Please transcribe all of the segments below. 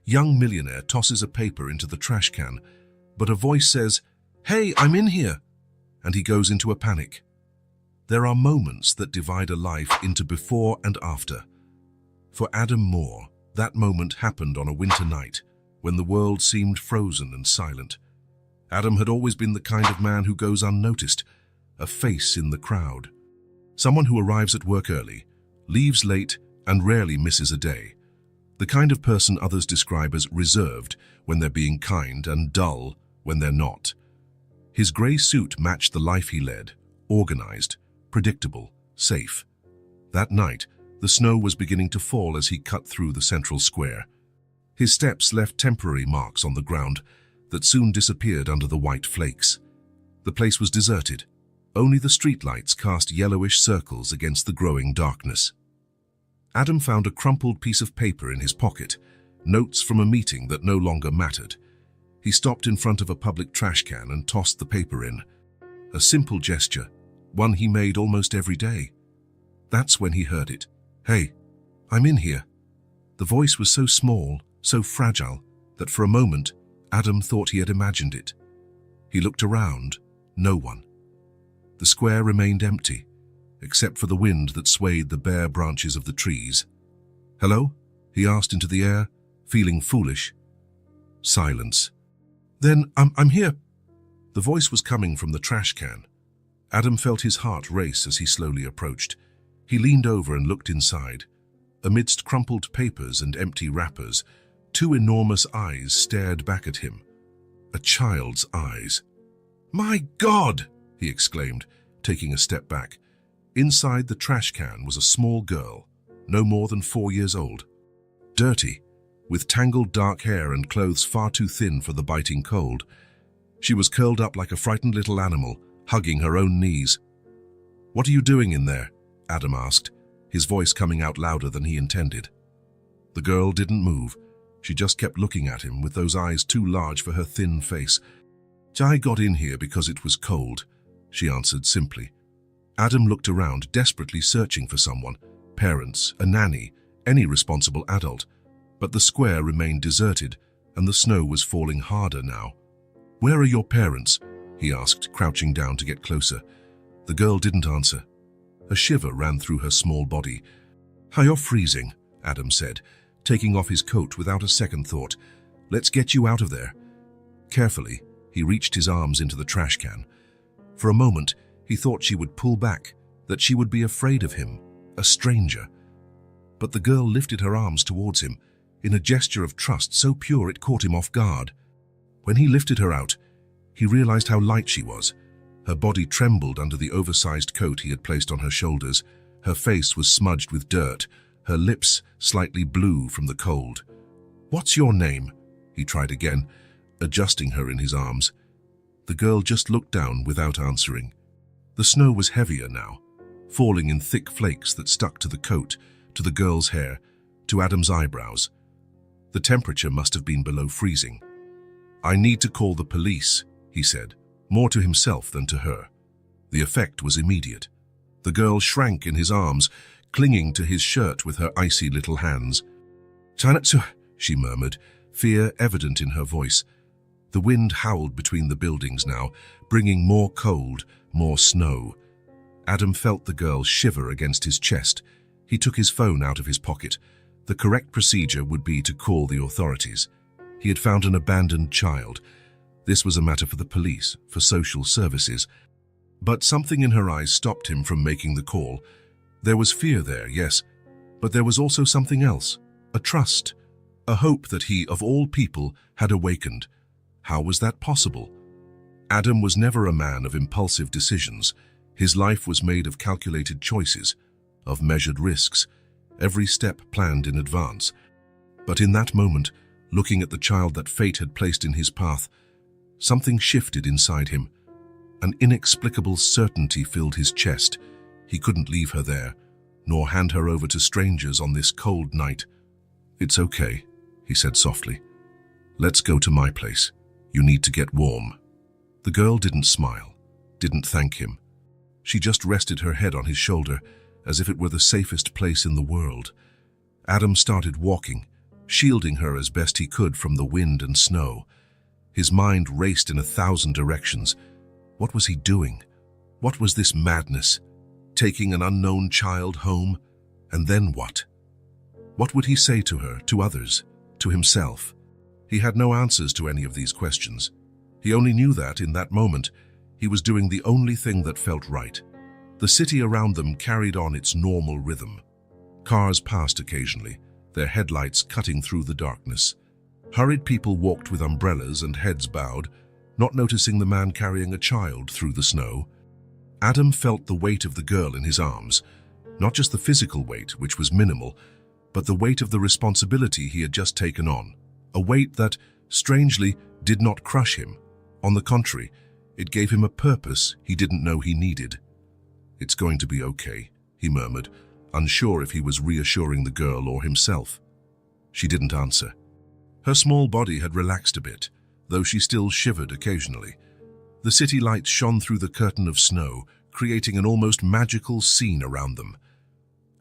Young Millionaire tosses a paper into the trash can, but a voice says, "Hey, I'm in here," and he goes into a panic. There are moments that divide a life into before and after. For Adam Moore, that moment happened on a winter night, when the world seemed frozen and silent. Adam had always been the kind of man who goes unnoticed, a face in the crowd. Someone who arrives at work early, leaves late, and rarely misses a day. The kind of person others describe as reserved when they're being kind and dull when they're not. His grey suit matched the life he led, organized, predictable, safe. That night, the snow was beginning to fall as he cut through the central square. His steps left temporary marks on the ground that soon disappeared under the white flakes. The place was deserted. Only the streetlights cast yellowish circles against the growing darkness. Adam found a crumpled piece of paper in his pocket, notes from a meeting that no longer mattered. He stopped in front of a public trash can and tossed the paper in. A simple gesture, one he made almost every day. That's when he heard it. "Hey, I'm in here." The voice was so small, so fragile, that for a moment, Adam thought he had imagined it. He looked around. No one. The square remained empty, except for the wind that swayed the bare branches of the trees. "Hello?" he asked into the air, feeling foolish. Silence. "Then I'm here." The voice was coming from the trash can. Adam felt his heart race as he slowly approached. He leaned over and looked inside. Amidst crumpled papers and empty wrappers, two enormous eyes stared back at him. A child's eyes. "My God!" he exclaimed, taking a step back. Inside the trash can was a small girl, no more than 4 years old. Dirty, with tangled dark hair and clothes far too thin for the biting cold. She was curled up like a frightened little animal, hugging her own knees. "What are you doing in there?" Adam asked, his voice coming out louder than he intended. The girl didn't move. She just kept looking at him with those eyes too large for her thin face. "I got in here because it was cold," she answered simply. Adam looked around, desperately searching for someone, parents, a nanny, any responsible adult. But the square remained deserted, and the snow was falling harder now. "Where are your parents?" he asked, crouching down to get closer. The girl didn't answer. A shiver ran through her small body. "You're freezing," Adam said, taking off his coat without a second thought. "Let's get you out of there." Carefully, he reached his arms into the trash can. For a moment, he thought she would pull back, that she would be afraid of him, a stranger. But the girl lifted her arms towards him, in a gesture of trust so pure it caught him off guard. When he lifted her out, he realized how light she was. Her body trembled under the oversized coat he had placed on her shoulders. Her face was smudged with dirt, her lips slightly blue from the cold. "What's your name?" he tried again, adjusting her in his arms. The girl just looked down without answering. The snow was heavier now, falling in thick flakes that stuck to the coat, to the girl's hair, to Adam's eyebrows. The temperature must have been below freezing. "I need to call the police," he said, more to himself than to her. The effect was immediate. The girl shrank in his arms, clinging to his shirt with her icy little hands. "Chanatsu," she murmured, fear evident in her voice. The wind howled between the buildings now, bringing more cold, more snow. Adam felt the girl shiver against his chest. He took his phone out of his pocket. The correct procedure would be to call the authorities. He had found an abandoned child. This was a matter for the police, for social services. But something in her eyes stopped him from making the call. There was fear there, yes, but there was also something else, a trust, a hope that he, of all people, had awakened. How was that possible? Adam was never a man of impulsive decisions. His life was made of calculated choices, of measured risks, every step planned in advance. But in that moment, looking at the child that fate had placed in his path, something shifted inside him. An inexplicable certainty filled his chest. He couldn't leave her there, nor hand her over to strangers on this cold night. "It's okay," he said softly. "Let's go to my place. You need to get warm." The girl didn't smile, didn't thank him. She just rested her head on his shoulder, as if it were the safest place in the world. Adam started walking, shielding her as best he could from the wind and snow. His mind raced in 1,000 directions. What was he doing? What was this madness? Taking an unknown child home? And then what? What would he say to her, to others, to himself? He had no answers to any of these questions. He only knew that, in that moment, he was doing the only thing that felt right. The city around them carried on its normal rhythm. Cars passed occasionally, their headlights cutting through the darkness. Hurried people walked with umbrellas and heads bowed, not noticing the man carrying a child through the snow. Adam felt the weight of the girl in his arms, not just the physical weight, which was minimal, but the weight of the responsibility he had just taken on, a weight that, strangely, did not crush him. On the contrary, it gave him a purpose he didn't know he needed. "It's going to be okay," he murmured, unsure if he was reassuring the girl or himself. She didn't answer. Her small body had relaxed a bit, though she still shivered occasionally. The city lights shone through the curtain of snow, creating an almost magical scene around them.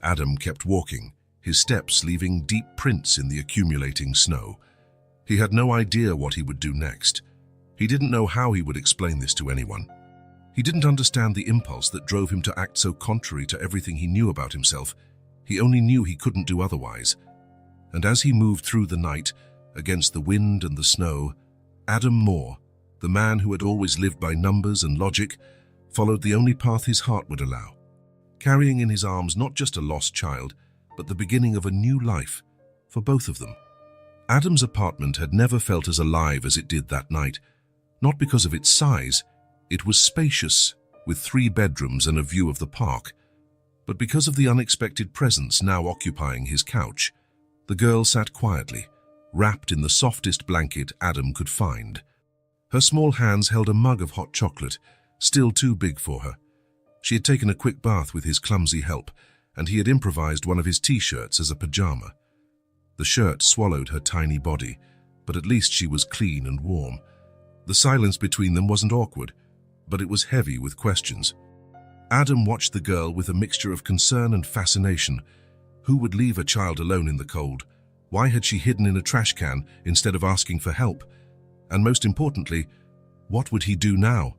Adam kept walking, his steps leaving deep prints in the accumulating snow. He had no idea what he would do next. He didn't know how he would explain this to anyone. He didn't understand the impulse that drove him to act so contrary to everything he knew about himself. He only knew he couldn't do otherwise. And as he moved through the night, against the wind and the snow, Adam Moore, the man who had always lived by numbers and logic, followed the only path his heart would allow, carrying in his arms not just a lost child, but the beginning of a new life for both of them. Adam's apartment had never felt as alive as it did that night, not because of its size. It was spacious, with 3 bedrooms and a view of the park, but because of the unexpected presence now occupying his couch. The girl sat quietly, wrapped in the softest blanket Adam could find. Her small hands held a mug of hot chocolate, still too big for her. She had taken a quick bath with his clumsy help, and he had improvised one of his t-shirts as a pajama. The shirt swallowed her tiny body, but at least she was clean and warm. The silence between them wasn't awkward, but it was heavy with questions. Adam watched the girl with a mixture of concern and fascination. Who would leave a child alone in the cold? Why had she hidden in a trash can instead of asking for help? And most importantly, what would he do now?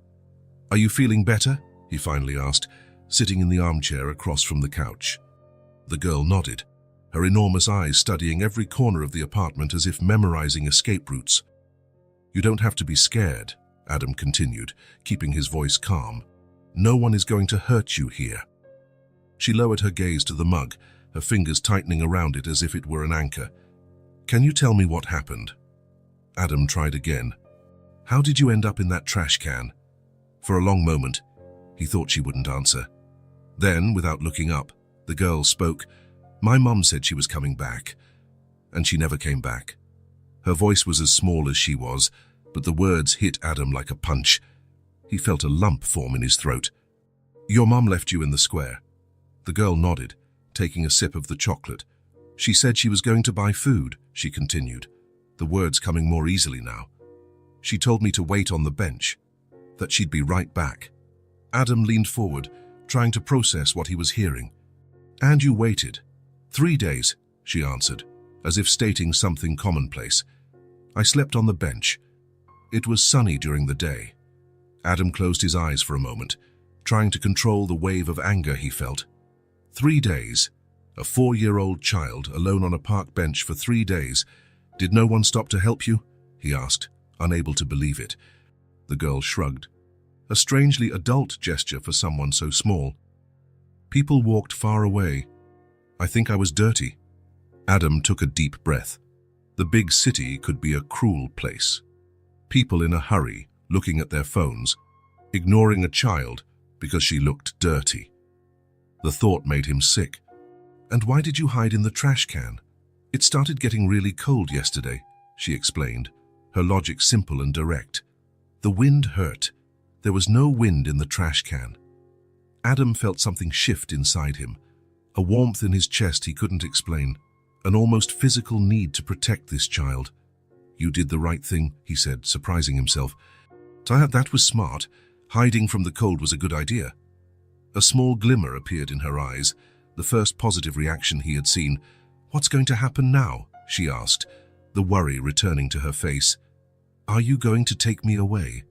"Are you feeling better?" he finally asked, sitting in the armchair across from the couch. The girl nodded, her enormous eyes studying every corner of the apartment as if memorizing escape routes. "You don't have to be scared," Adam continued, keeping his voice calm. "No one is going to hurt you here." She lowered her gaze to the mug, her fingers tightening around it as if it were an anchor. "Can you tell me what happened?" Adam tried again. "How did you end up in that trash can?" For a long moment, he thought she wouldn't answer. Then, without looking up, the girl spoke. "My mum said she was coming back, and she never came back." Her voice was as small as she was, but the words hit Adam like a punch. He felt a lump form in his throat. "Your mum left you in the square." The girl nodded, taking a sip of the chocolate. "She said she was going to buy food," she continued, the words coming more easily now. "She told me to wait on the bench, that she'd be right back." Adam leaned forward, trying to process what he was hearing. "And you waited?" "3 days," she answered, as if stating something commonplace. "I slept on the bench. It was sunny during the day." Adam closed his eyes for a moment, trying to control the wave of anger he felt. 3 days. A 4-year-old child alone on a park bench for 3 days. "Did no one stop to help you?" he asked, unable to believe it. The girl shrugged, a strangely adult gesture for someone so small. "People walked far away. I think I was dirty." Adam took a deep breath. The big city could be a cruel place. People in a hurry, looking at their phones, ignoring a child because she looked dirty. The thought made him sick. "And why did you hide in the trash can?" "It started getting really cold yesterday," she explained, her logic simple and direct. "The wind hurt. There was no wind in the trash can." Adam felt something shift inside him, a warmth in his chest he couldn't explain, an almost physical need to protect this child. "You did the right thing," he said, surprising himself. "That was smart. Hiding from the cold was a good idea." A small glimmer appeared in her eyes, the first positive reaction he had seen. "What's going to happen now?" she asked, the worry returning to her face. "Are you going to take me away?"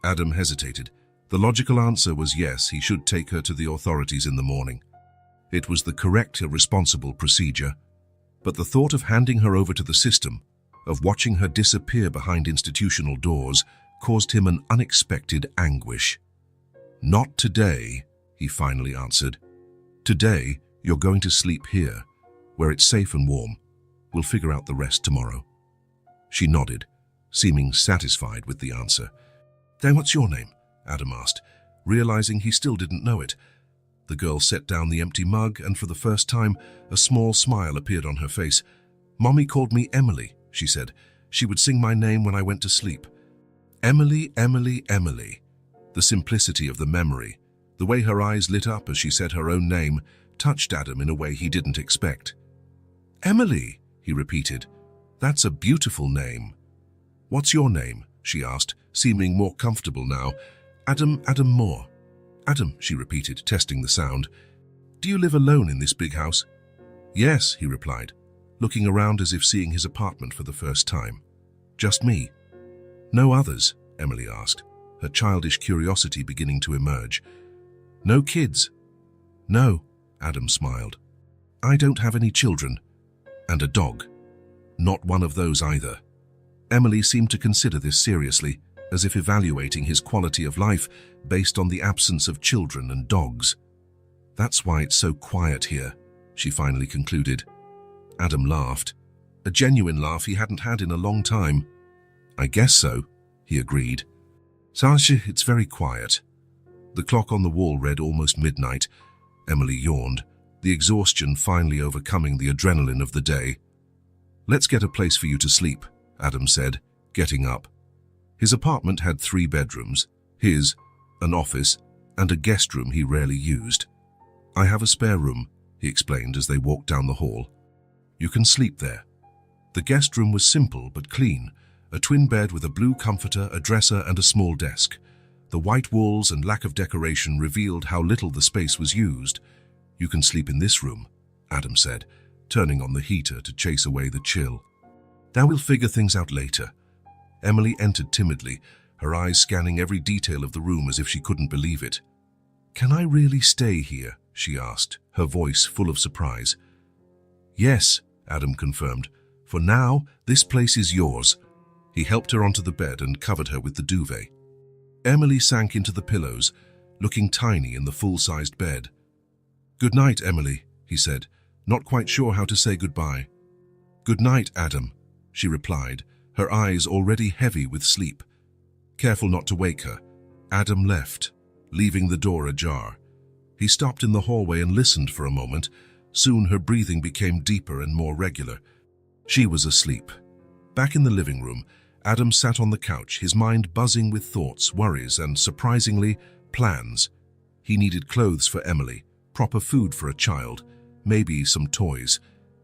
Adam hesitated. The logical answer was yes, he should take her to the authorities in the morning. It was the correct, responsible procedure. But the thought of handing her over to the system, of watching her disappear behind institutional doors, caused him an unexpected anguish. "Not today," he finally answered. "Today, you're going to sleep here, where it's safe and warm. We'll figure out the rest tomorrow." She nodded, seeming satisfied with the answer. "Then what's your name?" Adam asked, realizing he still didn't know it. The girl set down the empty mug, and for the first time, a small smile appeared on her face. "Mommy called me Emily," she said. "She would sing my name when I went to sleep." Emily, Emily, Emily. The simplicity of the memory, the way her eyes lit up as she said her own name, touched Adam in a way he didn't expect. "Emily," he repeated. "That's a beautiful name." "What's your name?" she asked, seeming more comfortable now. Adam Moore." "Adam," she repeated, testing the sound. "Do you live alone in this big house?" "Yes," he replied, looking around as if seeing his apartment for the first time. "Just me?" "No others?" Emily asked, her childish curiosity beginning to emerge. "No kids?" "No," Adam smiled. "I don't have any children. And a dog." "Not one of those either." Emily seemed to consider this seriously, as if evaluating his quality of life based on the absence of children and dogs. "That's why it's so quiet here," she finally concluded. Adam laughed, a genuine laugh he hadn't had in a long time. "I guess so," he agreed. "Sasha, it's very quiet." The clock on the wall read almost midnight. Emily yawned, the exhaustion finally overcoming the adrenaline of the day. "Let's get a place for you to sleep," Adam said, getting up. His apartment had 3 bedrooms, his, an office, and a guest room he rarely used. "I have a spare room," he explained as they walked down the hall. "You can sleep there." The guest room was simple but clean, a twin bed with a blue comforter, a dresser, and a small desk. The white walls and lack of decoration revealed how little the space was used. "You can sleep in this room," Adam said, turning on the heater to chase away the chill. "Now we'll figure things out later." Emily entered timidly, her eyes scanning every detail of the room as if she couldn't believe it. "Can I really stay here?" she asked, her voice full of surprise. "Yes," Adam confirmed. "For now, this place is yours." He helped her onto the bed and covered her with the duvet. Emily sank into the pillows, looking tiny in the full-sized bed. "Good night, Emily," he said, not quite sure how to say goodbye. "Good night, Adam," she replied, her eyes already heavy with sleep. Careful not to wake her, Adam left, leaving the door ajar. He stopped in the hallway and listened for a moment. Soon her breathing became deeper and more regular. She was asleep. Back in the living room, Adam sat on the couch, his mind buzzing with thoughts, worries, and, surprisingly, plans. He needed clothes for Emily, proper food for a child, maybe some toys.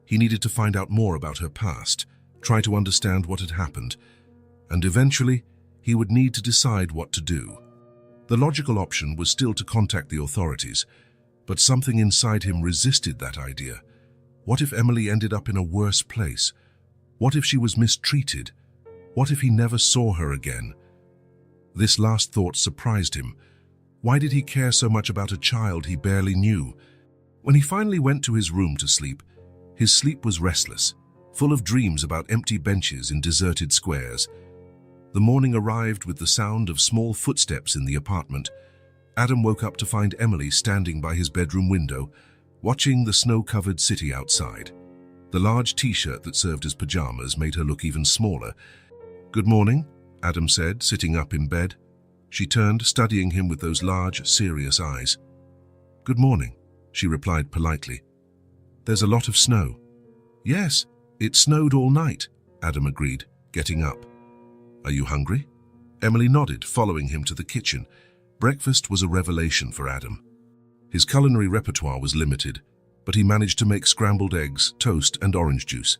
He needed to find out more about her past, try to understand what had happened, and eventually he would need to decide what to do. The logical option was still to contact the authorities, but something inside him resisted that idea. What if Emily ended up in a worse place? What if she was mistreated? What if he never saw her again? This last thought surprised him. Why did he care so much about a child he barely knew? When he finally went to his room to sleep, his sleep was restless, full of dreams about empty benches in deserted squares. The morning arrived with the sound of small footsteps in the apartment. Adam woke up to find Emily standing by his bedroom window, watching the snow-covered city outside. The large t-shirt that served as pajamas made her look even smaller. "Good morning," Adam said, sitting up in bed. She turned, studying him with those large, serious eyes. "Good morning," she replied politely. "There's a lot of snow." "Yes, it snowed all night," Adam agreed, getting up. "Are you hungry?" Emily nodded, following him to the kitchen. Breakfast was a revelation for Adam. His culinary repertoire was limited, but he managed to make scrambled eggs, toast, and orange juice.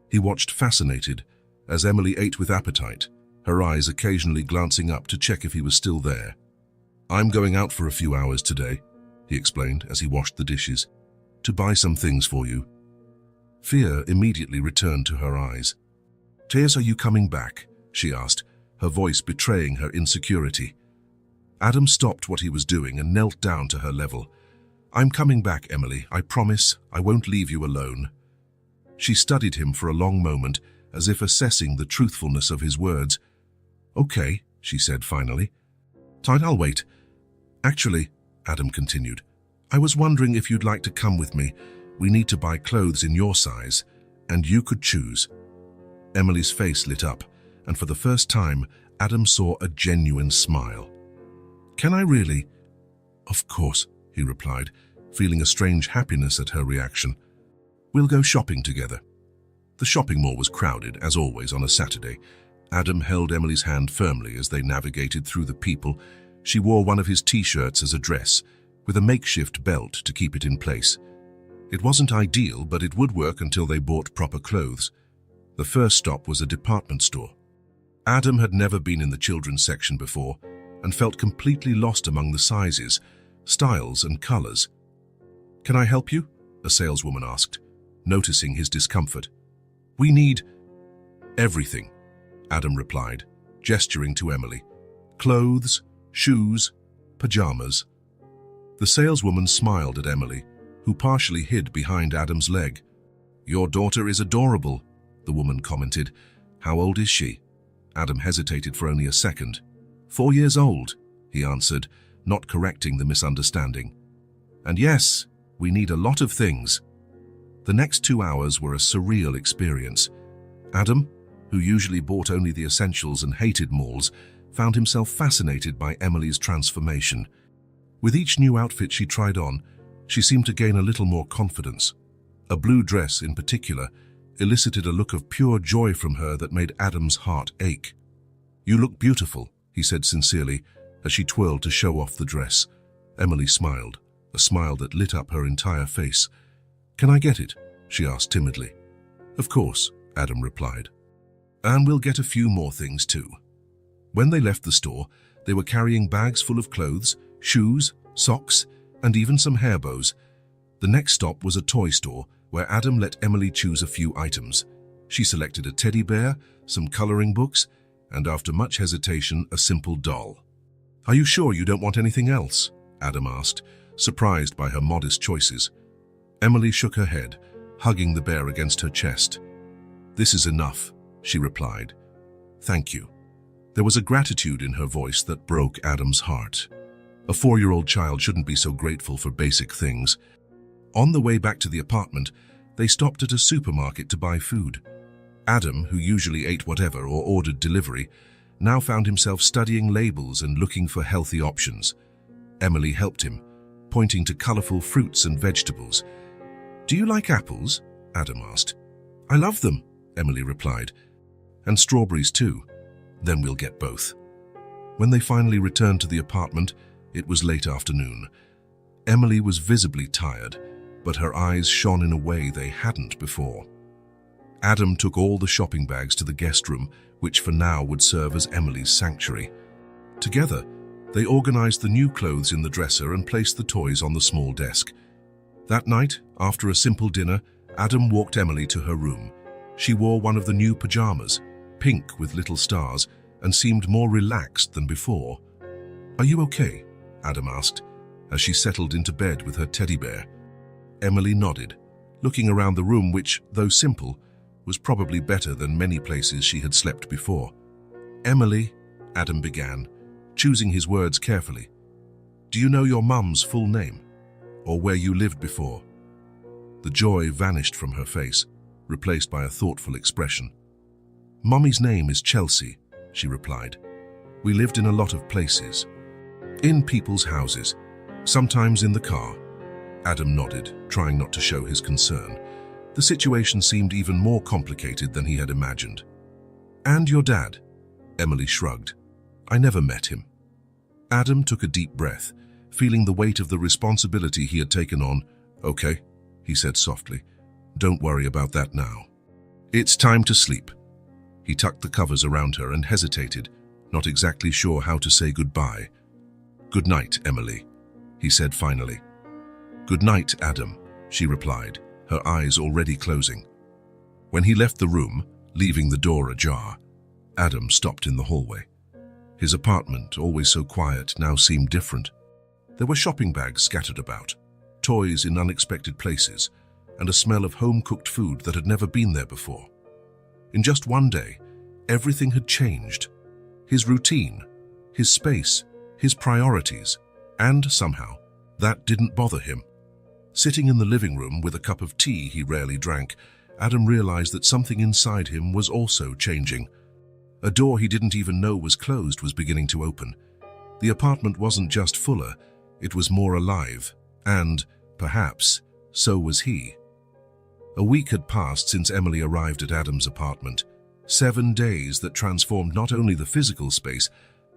He watched fascinated as Emily ate with appetite, her eyes occasionally glancing up to check if he was still there. "I'm going out for a few hours today," he explained as he washed the dishes, "to buy some things for you." Fear immediately returned to her eyes. "Tears, are you coming back?" she asked, her voice betraying her insecurity. Adam stopped what he was doing and knelt down to her level. "I'm coming back, Emily. I promise I won't leave you alone." She studied him for a long moment, as if assessing the truthfulness of his words. "Okay," she said finally. "Fine, I'll wait. Actually," Adam continued, "I was wondering if you'd like to come with me. We need to buy clothes in your size, and you could choose." Emily's face lit up, and for the first time, Adam saw a genuine smile. "Can I really?" "Of course," he replied, feeling a strange happiness at her reaction. "We'll go shopping together." The shopping mall was crowded, as always on a Saturday. Adam held Emily's hand firmly as they navigated through the people. She wore one of his t-shirts as a dress, with a makeshift belt to keep it in place. It wasn't ideal, but it would work until they bought proper clothes. The first stop was a department store. Adam had never been in the children's section before and felt completely lost among the sizes, styles, and colors. "Can I help you?" a saleswoman asked, noticing his discomfort. "We need everything," Adam replied, gesturing to Emily. "Clothes, shoes, pajamas." The saleswoman smiled at Emily, who partially hid behind Adam's leg. "Your daughter is adorable," the woman commented. "How old is she?" Adam hesitated for only a second. 4 years old, he answered, not correcting the misunderstanding. "And yes, we need a lot of things." The next 2 hours were a surreal experience. Adam, who usually bought only the essentials and hated malls, found himself fascinated by Emily's transformation. With each new outfit she tried on, she seemed to gain a little more confidence. A blue dress, in particular, elicited a look of pure joy from her that made Adam's heart ache. "You look beautiful," he said sincerely, as she twirled to show off the dress. Emily smiled, a smile that lit up her entire face. "Can I get it?" she asked timidly. "Of course," Adam replied. "And we'll get a few more things too." When they left the store, they were carrying bags full of clothes, shoes, socks, and even some hair bows. The next stop was a toy store, where Adam let Emily choose a few items. She selected a teddy bear, some coloring books, and after much hesitation, a simple doll. "Are you sure you don't want anything else?" Adam asked, surprised by her modest choices. Emily shook her head, hugging the bear against her chest. "This is enough," she replied. "Thank you." There was a gratitude in her voice that broke Adam's heart. A 4-year-old child shouldn't be so grateful for basic things. On the way back to the apartment, they stopped at a supermarket to buy food. Adam, who usually ate whatever or ordered delivery, now found himself studying labels and looking for healthy options. Emily helped him, pointing to colorful fruits and vegetables. "Do you like apples?" Adam asked. "I love them," Emily replied. "And strawberries too. Then we'll get both." When they finally returned to the apartment, it was late afternoon. Emily was visibly tired, but her eyes shone in a way they hadn't before. Adam took all the shopping bags to the guest room, which for now would serve as Emily's sanctuary. Together, they organized the new clothes in the dresser and placed the toys on the small desk. That night, after a simple dinner, Adam walked Emily to her room. She wore one of the new pajamas, pink with little stars, and seemed more relaxed than before. "Are you okay?" Adam asked, as she settled into bed with her teddy bear. Emily nodded, looking around the room which, though simple, was probably better than many places she had slept before. "Emily," Adam began, choosing his words carefully, "do you know your mum's full name, or where you lived before?" The joy vanished from her face, replaced by a thoughtful expression. "Mummy's name is Chelsea," she replied. "We lived in a lot of places. In people's houses, sometimes in the car." Adam nodded, trying not to show his concern. The situation seemed even more complicated than he had imagined. "And your dad?" Emily shrugged. "I never met him." Adam took a deep breath, feeling the weight of the responsibility he had taken on. "Okay," he said softly. "Don't worry about that now. It's time to sleep." He tucked the covers around her and hesitated, not exactly sure how to say goodbye. "Good night, Emily," he said finally. "Good night, Adam," she replied, her eyes already closing. When he left the room, leaving the door ajar, Adam stopped in the hallway. His apartment, always so quiet, now seemed different. There were shopping bags scattered about, toys in unexpected places, and a smell of home-cooked food that had never been there before. In just one day, everything had changed. His routine, his space, his priorities, and somehow, that didn't bother him. Sitting in the living room with a cup of tea he rarely drank, Adam realized that something inside him was also changing. A door he didn't even know was closed was beginning to open. The apartment wasn't just fuller, it was more alive, and, perhaps, so was he. A week had passed since Emily arrived at Adam's apartment. 7 days that transformed not only the physical space,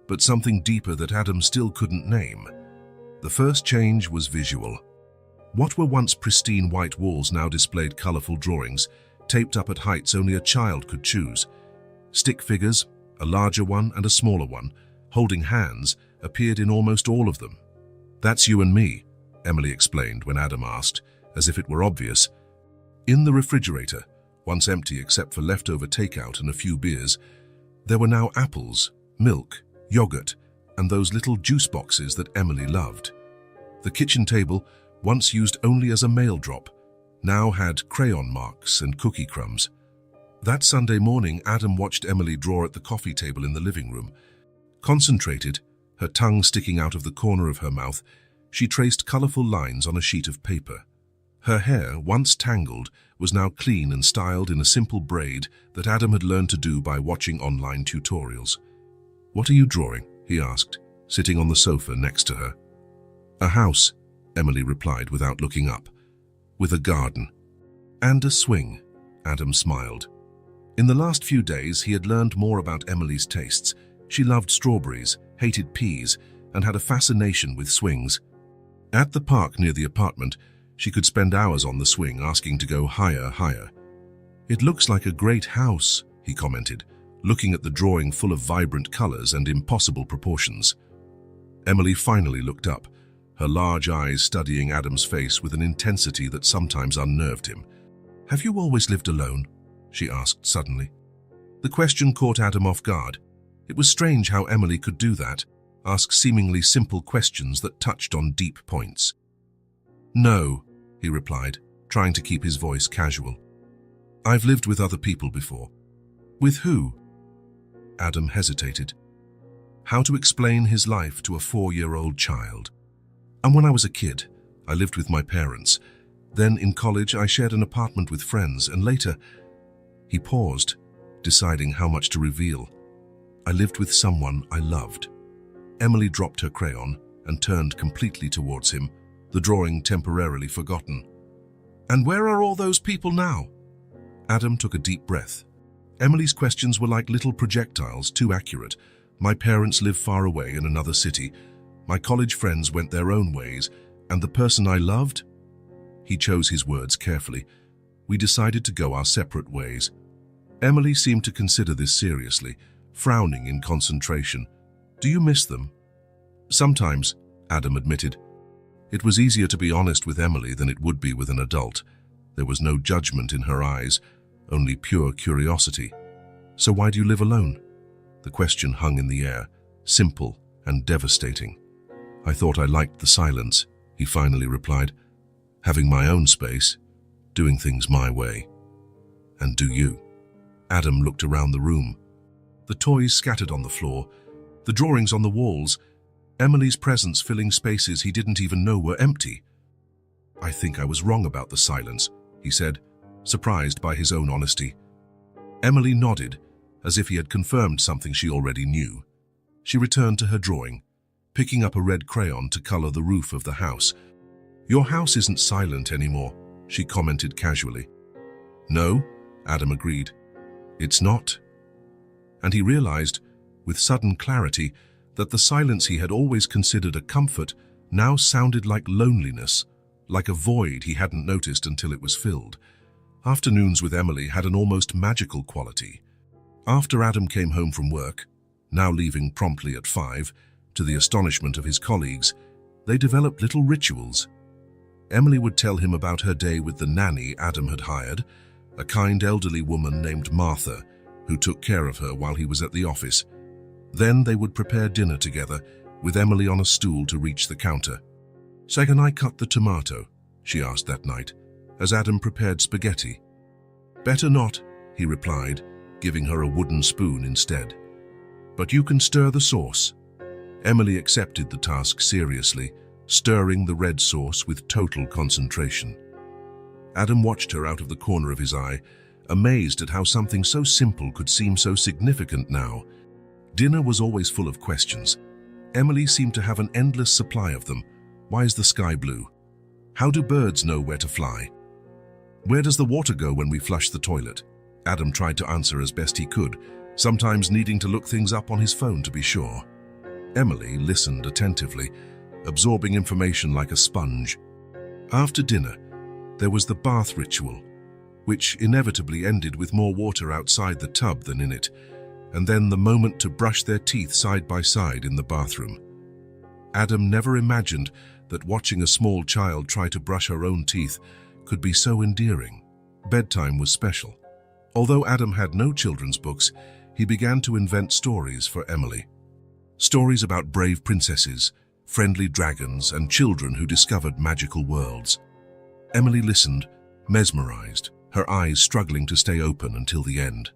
but something deeper that Adam still couldn't name. The first change was visual. What were once pristine white walls now displayed colorful drawings, taped up at heights only a child could choose. Stick figures, a larger one and a smaller one, holding hands, appeared in almost all of them. "That's you and me," Emily explained when Adam asked, as if it were obvious. In the refrigerator, once empty except for leftover takeout and a few beers, there were now apples, milk, yogurt, and those little juice boxes that Emily loved. The kitchen table, once used only as a mail drop, now had crayon marks and cookie crumbs. That Sunday morning, Adam watched Emily draw at the coffee table in the living room. Concentrated, her tongue sticking out of the corner of her mouth, she traced colorful lines on a sheet of paper. Her hair, once tangled, was now clean and styled in a simple braid that Adam had learned to do by watching online tutorials. "What are you drawing?" he asked, sitting on the sofa next to her. "A house," Emily replied without looking up, "with a garden." "And a swing," Adam smiled. In the last few days, he had learned more about Emily's tastes. She loved strawberries, hated peas, and had a fascination with swings. At the park near the apartment, she could spend hours on the swing asking to go higher, higher. "It looks like a great house," he commented, looking at the drawing full of vibrant colors and impossible proportions. Emily finally looked up, her large eyes studying Adam's face with an intensity that sometimes unnerved him. "Have you always lived alone?" she asked suddenly. The question caught Adam off guard. It was strange how Emily could do that, ask seemingly simple questions that touched on deep points. "No," he replied, trying to keep his voice casual. "I've lived with other people before." "With who?" Adam hesitated. How to explain his life to a 4-year-old child? "And when I was a kid, I lived with my parents. Then in college, I shared an apartment with friends, and later..." He paused, deciding how much to reveal. "I lived with someone I loved." Emily dropped her crayon and turned completely towards him, the drawing temporarily forgotten. "And where are all those people now?" Adam took a deep breath. Emily's questions were like little projectiles, too accurate. "My parents live far away in another city. My college friends went their own ways, and the person I loved..." He chose his words carefully. "We decided to go our separate ways." Emily seemed to consider this seriously, frowning in concentration. "Do you miss them?" "Sometimes," Adam admitted. It was easier to be honest with Emily than it would be with an adult. There was no judgment in her eyes, only pure curiosity. "So why do you live alone?" The question hung in the air, simple and devastating. "I thought I liked the silence," he finally replied. "Having my own space, doing things my way." "And do you?" Adam looked around the room. The toys scattered on the floor, the drawings on the walls, Emily's presence filling spaces he didn't even know were empty. "I think I was wrong about the silence," he said, surprised by his own honesty. Emily nodded, as if he had confirmed something she already knew. She returned to her drawing, picking up a red crayon to color the roof of the house. "Your house isn't silent anymore," she commented casually. "No," Adam agreed. "It's not." And he realized, with sudden clarity, that the silence he had always considered a comfort now sounded like loneliness, like a void he hadn't noticed until it was filled. Afternoons with Emily had an almost magical quality. After Adam came home from work, now leaving promptly at 5, to the astonishment of his colleagues, they developed little rituals. Emily would tell him about her day with the nanny Adam had hired, a kind elderly woman named Martha, who took care of her while he was at the office. Then they would prepare dinner together, with Emily on a stool to reach the counter. "So can I cut the tomato?" she asked that night, as Adam prepared spaghetti. "Better not," he replied, giving her a wooden spoon instead. "But you can stir the sauce." Emily accepted the task seriously, stirring the red sauce with total concentration. Adam watched her out of the corner of his eye, amazed at how something so simple could seem so significant now. Dinner was always full of questions. Emily seemed to have an endless supply of them. Why is the sky blue? How do birds know where to fly? Where does the water go when we flush the toilet? Adam tried to answer as best he could, sometimes needing to look things up on his phone to be sure. Emily listened attentively, absorbing information like a sponge. After dinner, there was the bath ritual, which inevitably ended with more water outside the tub than in it, and then the moment to brush their teeth side by side in the bathroom. Adam never imagined that watching a small child try to brush her own teeth could be so endearing. Bedtime was special. Although Adam had no children's books, he began to invent stories for Emily. Stories about brave princesses, friendly dragons, and children who discovered magical worlds. Emily listened, mesmerized, her eyes struggling to stay open until the end.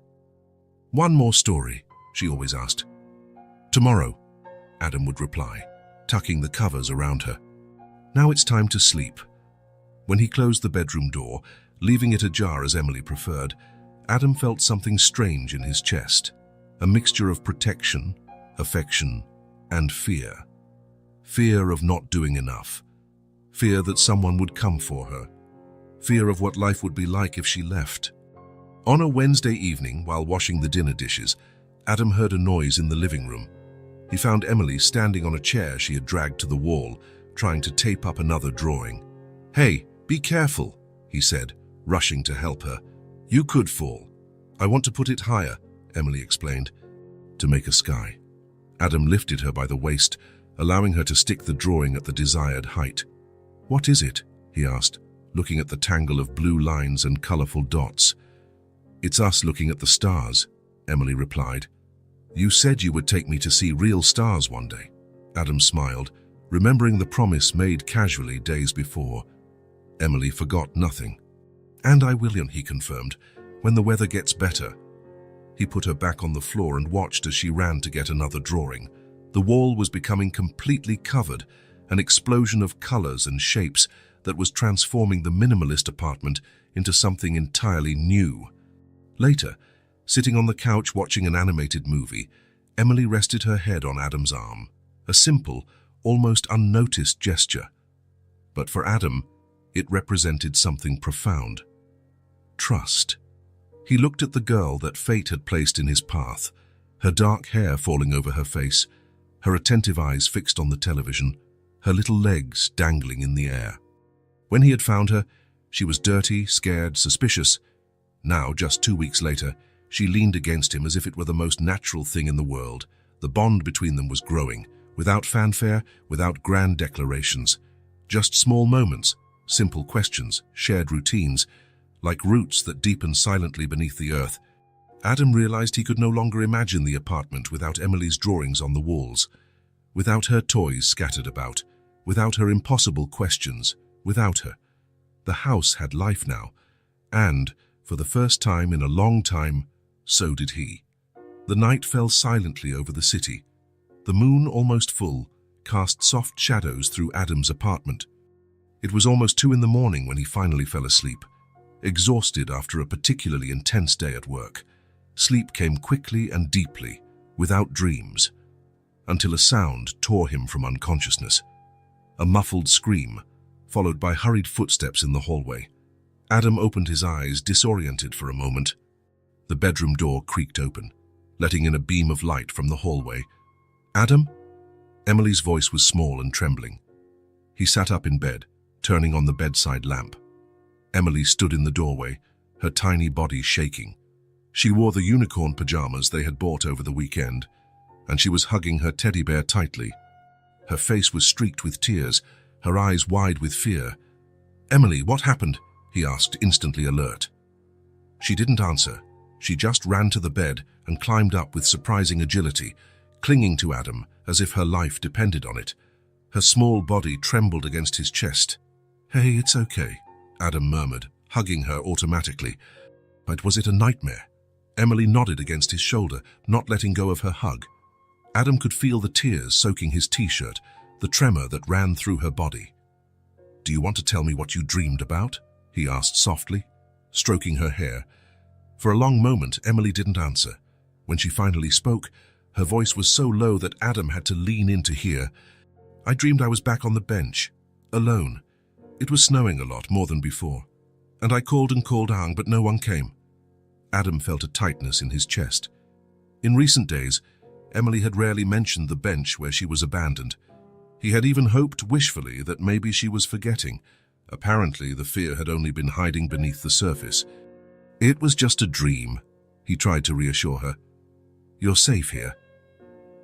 "One more story," she always asked. "Tomorrow," Adam would reply, tucking the covers around her. "Now it's time to sleep." When he closed the bedroom door, leaving it ajar as Emily preferred, Adam felt something strange in his chest, a mixture of protection, affection, and fear. Fear of not doing enough. Fear that someone would come for her. Fear of what life would be like if she left. On a Wednesday evening, while washing the dinner dishes, Adam heard a noise in the living room. He found Emily standing on a chair she had dragged to the wall, trying to tape up another drawing. "Hey, be careful," he said, rushing to help her. "You could fall." "I want to put it higher," Emily explained, "to make a sky." Adam lifted her by the waist, allowing her to stick the drawing at the desired height. "What is it?" he asked, looking at the tangle of blue lines and colorful dots. "It's us looking at the stars," Emily replied. "You said you would take me to see real stars one day." Adam smiled, remembering the promise made casually days before. Emily forgot nothing. "And I will," he confirmed, "when the weather gets better." He put her back on the floor and watched as she ran to get another drawing. The wall was becoming completely covered, an explosion of colors and shapes that was transforming the minimalist apartment into something entirely new. Later, sitting on the couch watching an animated movie, Emily rested her head on Adam's arm, a simple, almost unnoticed gesture. But for Adam, it represented something profound. Trust. He looked at the girl that fate had placed in his path, her dark hair falling over her face, her attentive eyes fixed on the television, her little legs dangling in the air. When he had found her, she was dirty, scared, suspicious. Now, just 2 weeks later, she leaned against him as if it were the most natural thing in the world. The bond between them was growing, without fanfare, without grand declarations. Just small moments, simple questions, shared routines, like roots that deepened silently beneath the earth. Adam realized he could no longer imagine the apartment without Emily's drawings on the walls, without her toys scattered about, without her impossible questions, without her. The house had life now, and, for the first time in a long time, so did he. The night fell silently over the city. The moon, almost full, cast soft shadows through Adam's apartment. It was almost 2 in the morning when he finally fell asleep, exhausted after a particularly intense day at work. Sleep came quickly and deeply, without dreams, until a sound tore him from unconsciousness. A muffled scream, followed by hurried footsteps in the hallway. Adam opened his eyes, disoriented for a moment. The bedroom door creaked open, letting in a beam of light from the hallway. "Adam?" Emily's voice was small and trembling. He sat up in bed, turning on the bedside lamp. Emily stood in the doorway, her tiny body shaking. She wore the unicorn pajamas they had bought over the weekend, and she was hugging her teddy bear tightly. Her face was streaked with tears, her eyes wide with fear. "Emily, what happened?" he asked, instantly alert. She didn't answer. She just ran to the bed and climbed up with surprising agility, clinging to Adam as if her life depended on it. Her small body trembled against his chest. "Hey, it's okay," Adam murmured, hugging her automatically. But was it a nightmare? Emily nodded against his shoulder, not letting go of her hug. Adam could feel the tears soaking his t-shirt, the tremor that ran through her body. "Do you want to tell me what you dreamed about?" he asked softly, stroking her hair. For a long moment, Emily didn't answer. When she finally spoke, her voice was so low that Adam had to lean in to hear. "I dreamed I was back on the bench, alone. It was snowing a lot, more than before. And I called and called out, but no one came." Adam felt a tightness in his chest. In recent days, Emily had rarely mentioned the bench where she was abandoned. He had even hoped wishfully that maybe she was forgetting. Apparently, the fear had only been hiding beneath the surface. "It was just a dream," he tried to reassure her. "You're safe here."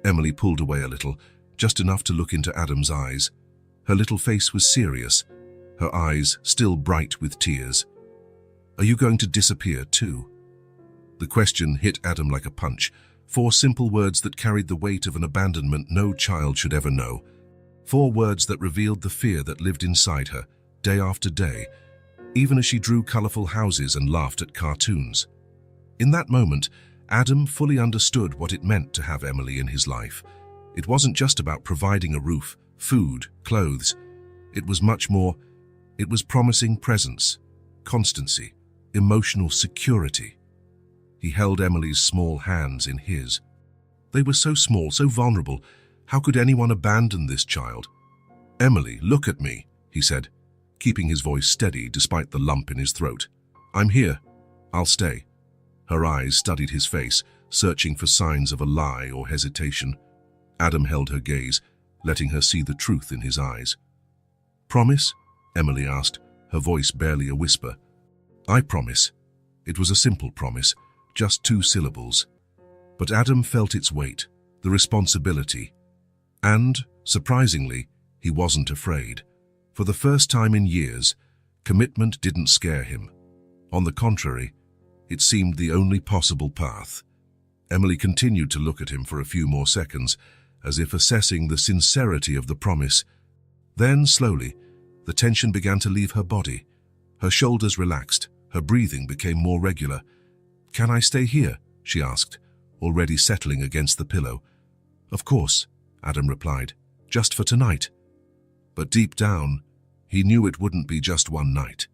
Emily pulled away a little, just enough to look into Adam's eyes. Her little face was serious, her eyes still bright with tears. "Are you going to disappear too?" The question hit Adam like a punch. 4 simple words that carried the weight of an abandonment no child should ever know. 4 words that revealed the fear that lived inside her, day after day, even as she drew colorful houses and laughed at cartoons. In that moment, Adam fully understood what it meant to have Emily in his life. It wasn't just about providing a roof, food, clothes. It was much more. It was promising presence, constancy, emotional security. He held Emily's small hands in his. They were so small, so vulnerable. How could anyone abandon this child? "Emily, look at me," he said, keeping his voice steady despite the lump in his throat. "I'm here. I'll stay." Her eyes studied his face, searching for signs of a lie or hesitation. Adam held her gaze, letting her see the truth in his eyes. "Promise?" Emily asked, her voice barely a whisper. "I promise." It was a simple promise, just 2 syllables. But Adam felt its weight, the responsibility. And, surprisingly, he wasn't afraid. For the first time in years, commitment didn't scare him. On the contrary, it seemed the only possible path. Emily continued to look at him for a few more seconds, as if assessing the sincerity of the promise. Then, slowly, the tension began to leave her body. Her shoulders relaxed, her breathing became more regular. "Can I stay here?" she asked, already settling against the pillow. "Of course," Adam replied, "just for tonight." But deep down, he knew it wouldn't be just one night.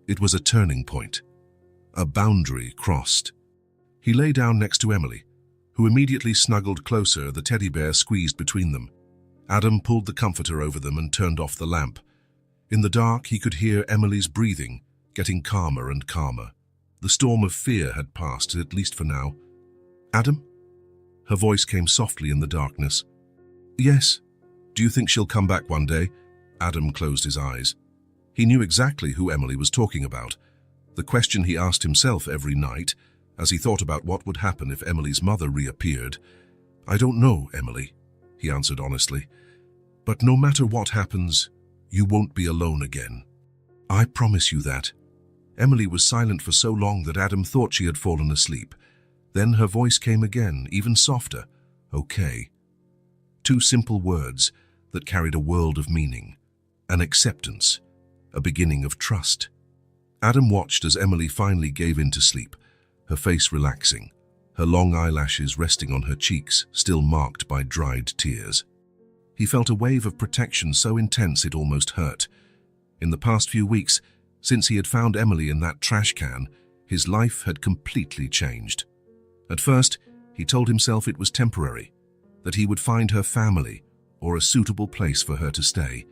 It was a turning point, a boundary crossed. He lay down next to Emily, who immediately snuggled closer, the teddy bear squeezed between them. Adam pulled the comforter over them and turned off the lamp. In the dark, he could hear Emily's breathing, getting calmer and calmer. The storm of fear had passed, at least for now. "Adam?" Her voice came softly in the darkness. "Yes. Do you think she'll come back one day?" Adam closed his eyes. He knew exactly who Emily was talking about. The question he asked himself every night, as he thought about what would happen if Emily's mother reappeared. "I don't know, Emily," he answered honestly. "But no matter what happens, you won't be alone again. I promise you that." Emily was silent for so long that Adam thought she had fallen asleep. Then her voice came again, even softer. "Okay." 2 simple words that carried a world of meaning. An acceptance, a beginning of trust. Adam watched as Emily finally gave in to sleep, her face relaxing, her long eyelashes resting on her cheeks, still marked by dried tears. He felt a wave of protection so intense it almost hurt. In the past few weeks, since he had found Emily in that trash can, his life had completely changed. At first, he told himself it was temporary, that he would find her family or a suitable place for her to stay,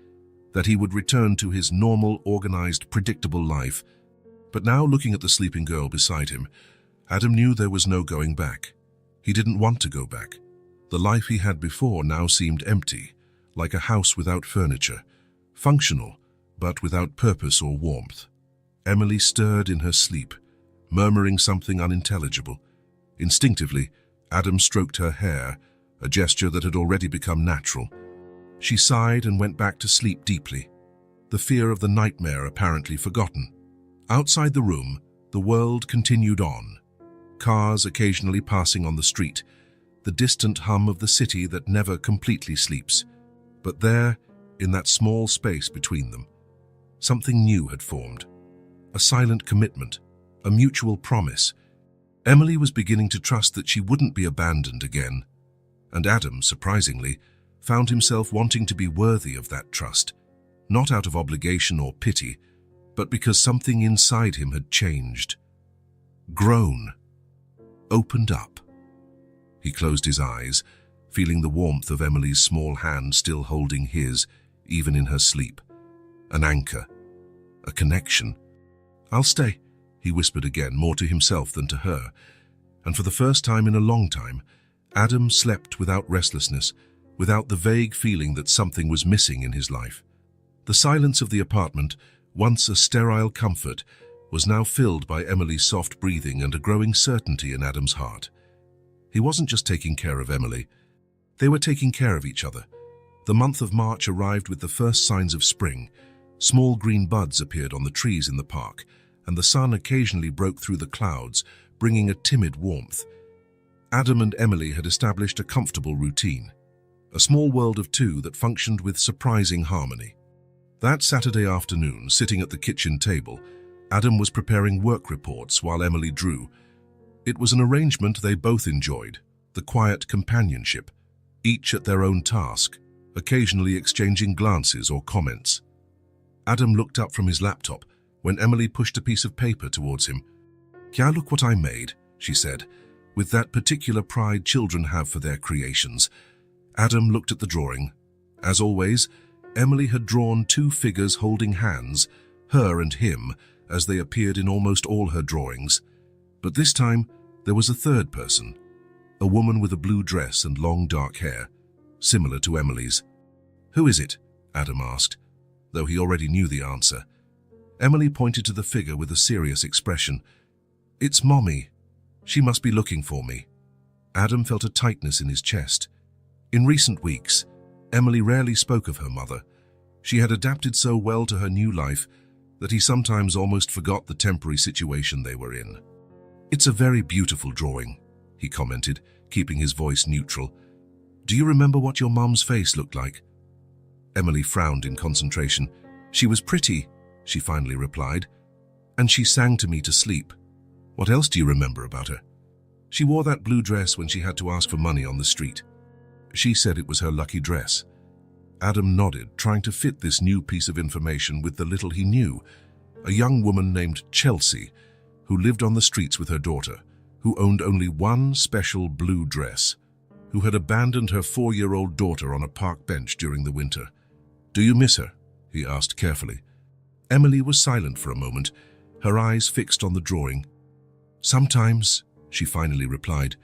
that he would return to his normal, organized, predictable life. But now, looking at the sleeping girl beside him, Adam knew there was no going back. He didn't want to go back. The life he had before now seemed empty, like a house without furniture, functional, but without purpose or warmth. Emily stirred in her sleep, murmuring something unintelligible. Instinctively, Adam stroked her hair, a gesture that had already become natural. She sighed and went back to sleep deeply, the fear of the nightmare apparently forgotten. Outside the room, The world continued on, cars occasionally passing on the street, the distant hum of the city that never completely sleeps. But there, in that small space between them, something new had formed. A silent commitment, a mutual promise. Emily was beginning to trust that she wouldn't be abandoned again. And Adam, surprisingly, found himself wanting to be worthy of that trust, not out of obligation or pity, but because something inside him had changed. Grown. Opened up. He closed his eyes, feeling the warmth of Emily's small hand still holding his, even in her sleep. An anchor. A connection. "I'll stay," he whispered again, more to himself than to her. And for the first time in a long time, Adam slept without restlessness, without the vague feeling that something was missing in his life. The silence of the apartment, once a sterile comfort, was now filled by Emily's soft breathing and a growing certainty in Adam's heart. He wasn't just taking care of Emily. They were taking care of each other. The month of March arrived with the first signs of spring. Small green buds appeared on the trees in the park, and the sun occasionally broke through the clouds, bringing a timid warmth. Adam and Emily had established a comfortable routine, a small world of two that functioned with surprising harmony. That Saturday afternoon, sitting at the kitchen table, Adam was preparing work reports while Emily drew. It was an arrangement they both enjoyed, the quiet companionship, each at their own task, occasionally exchanging glances or comments. Adam looked up from his laptop when Emily pushed a piece of paper towards him. "Yeah, look what I made," she said, with that particular pride children have for their creations. Adam looked at the drawing. As always, Emily had drawn two figures holding hands, her and him, as they appeared in almost all her drawings. But this time, there was a third person, a woman with a blue dress and long dark hair, similar to Emily's. "Who is it?" Adam asked, though he already knew the answer. Emily pointed to the figure with a serious expression. "It's Mommy. She must be looking for me." Adam felt a tightness in his chest. In recent weeks, Emily rarely spoke of her mother. She had adapted so well to her new life that he sometimes almost forgot the temporary situation they were in. "It's a very beautiful drawing," he commented, keeping his voice neutral. "Do you remember what your mom's face looked like?" Emily frowned in concentration. "She was pretty," she finally replied, "and she sang to me to sleep." "What else do you remember about her?" "She wore that blue dress when she had to ask for money on the street. She said it was her lucky dress." Adam nodded, trying to fit this new piece of information with the little he knew. A young woman named Chelsea, who lived on the streets with her daughter, who owned only one special blue dress, who had abandoned her 4-year-old daughter on a park bench during the winter. "Do you miss her?" he asked carefully. Emily was silent for a moment, her eyes fixed on the drawing. "Sometimes," she finally replied,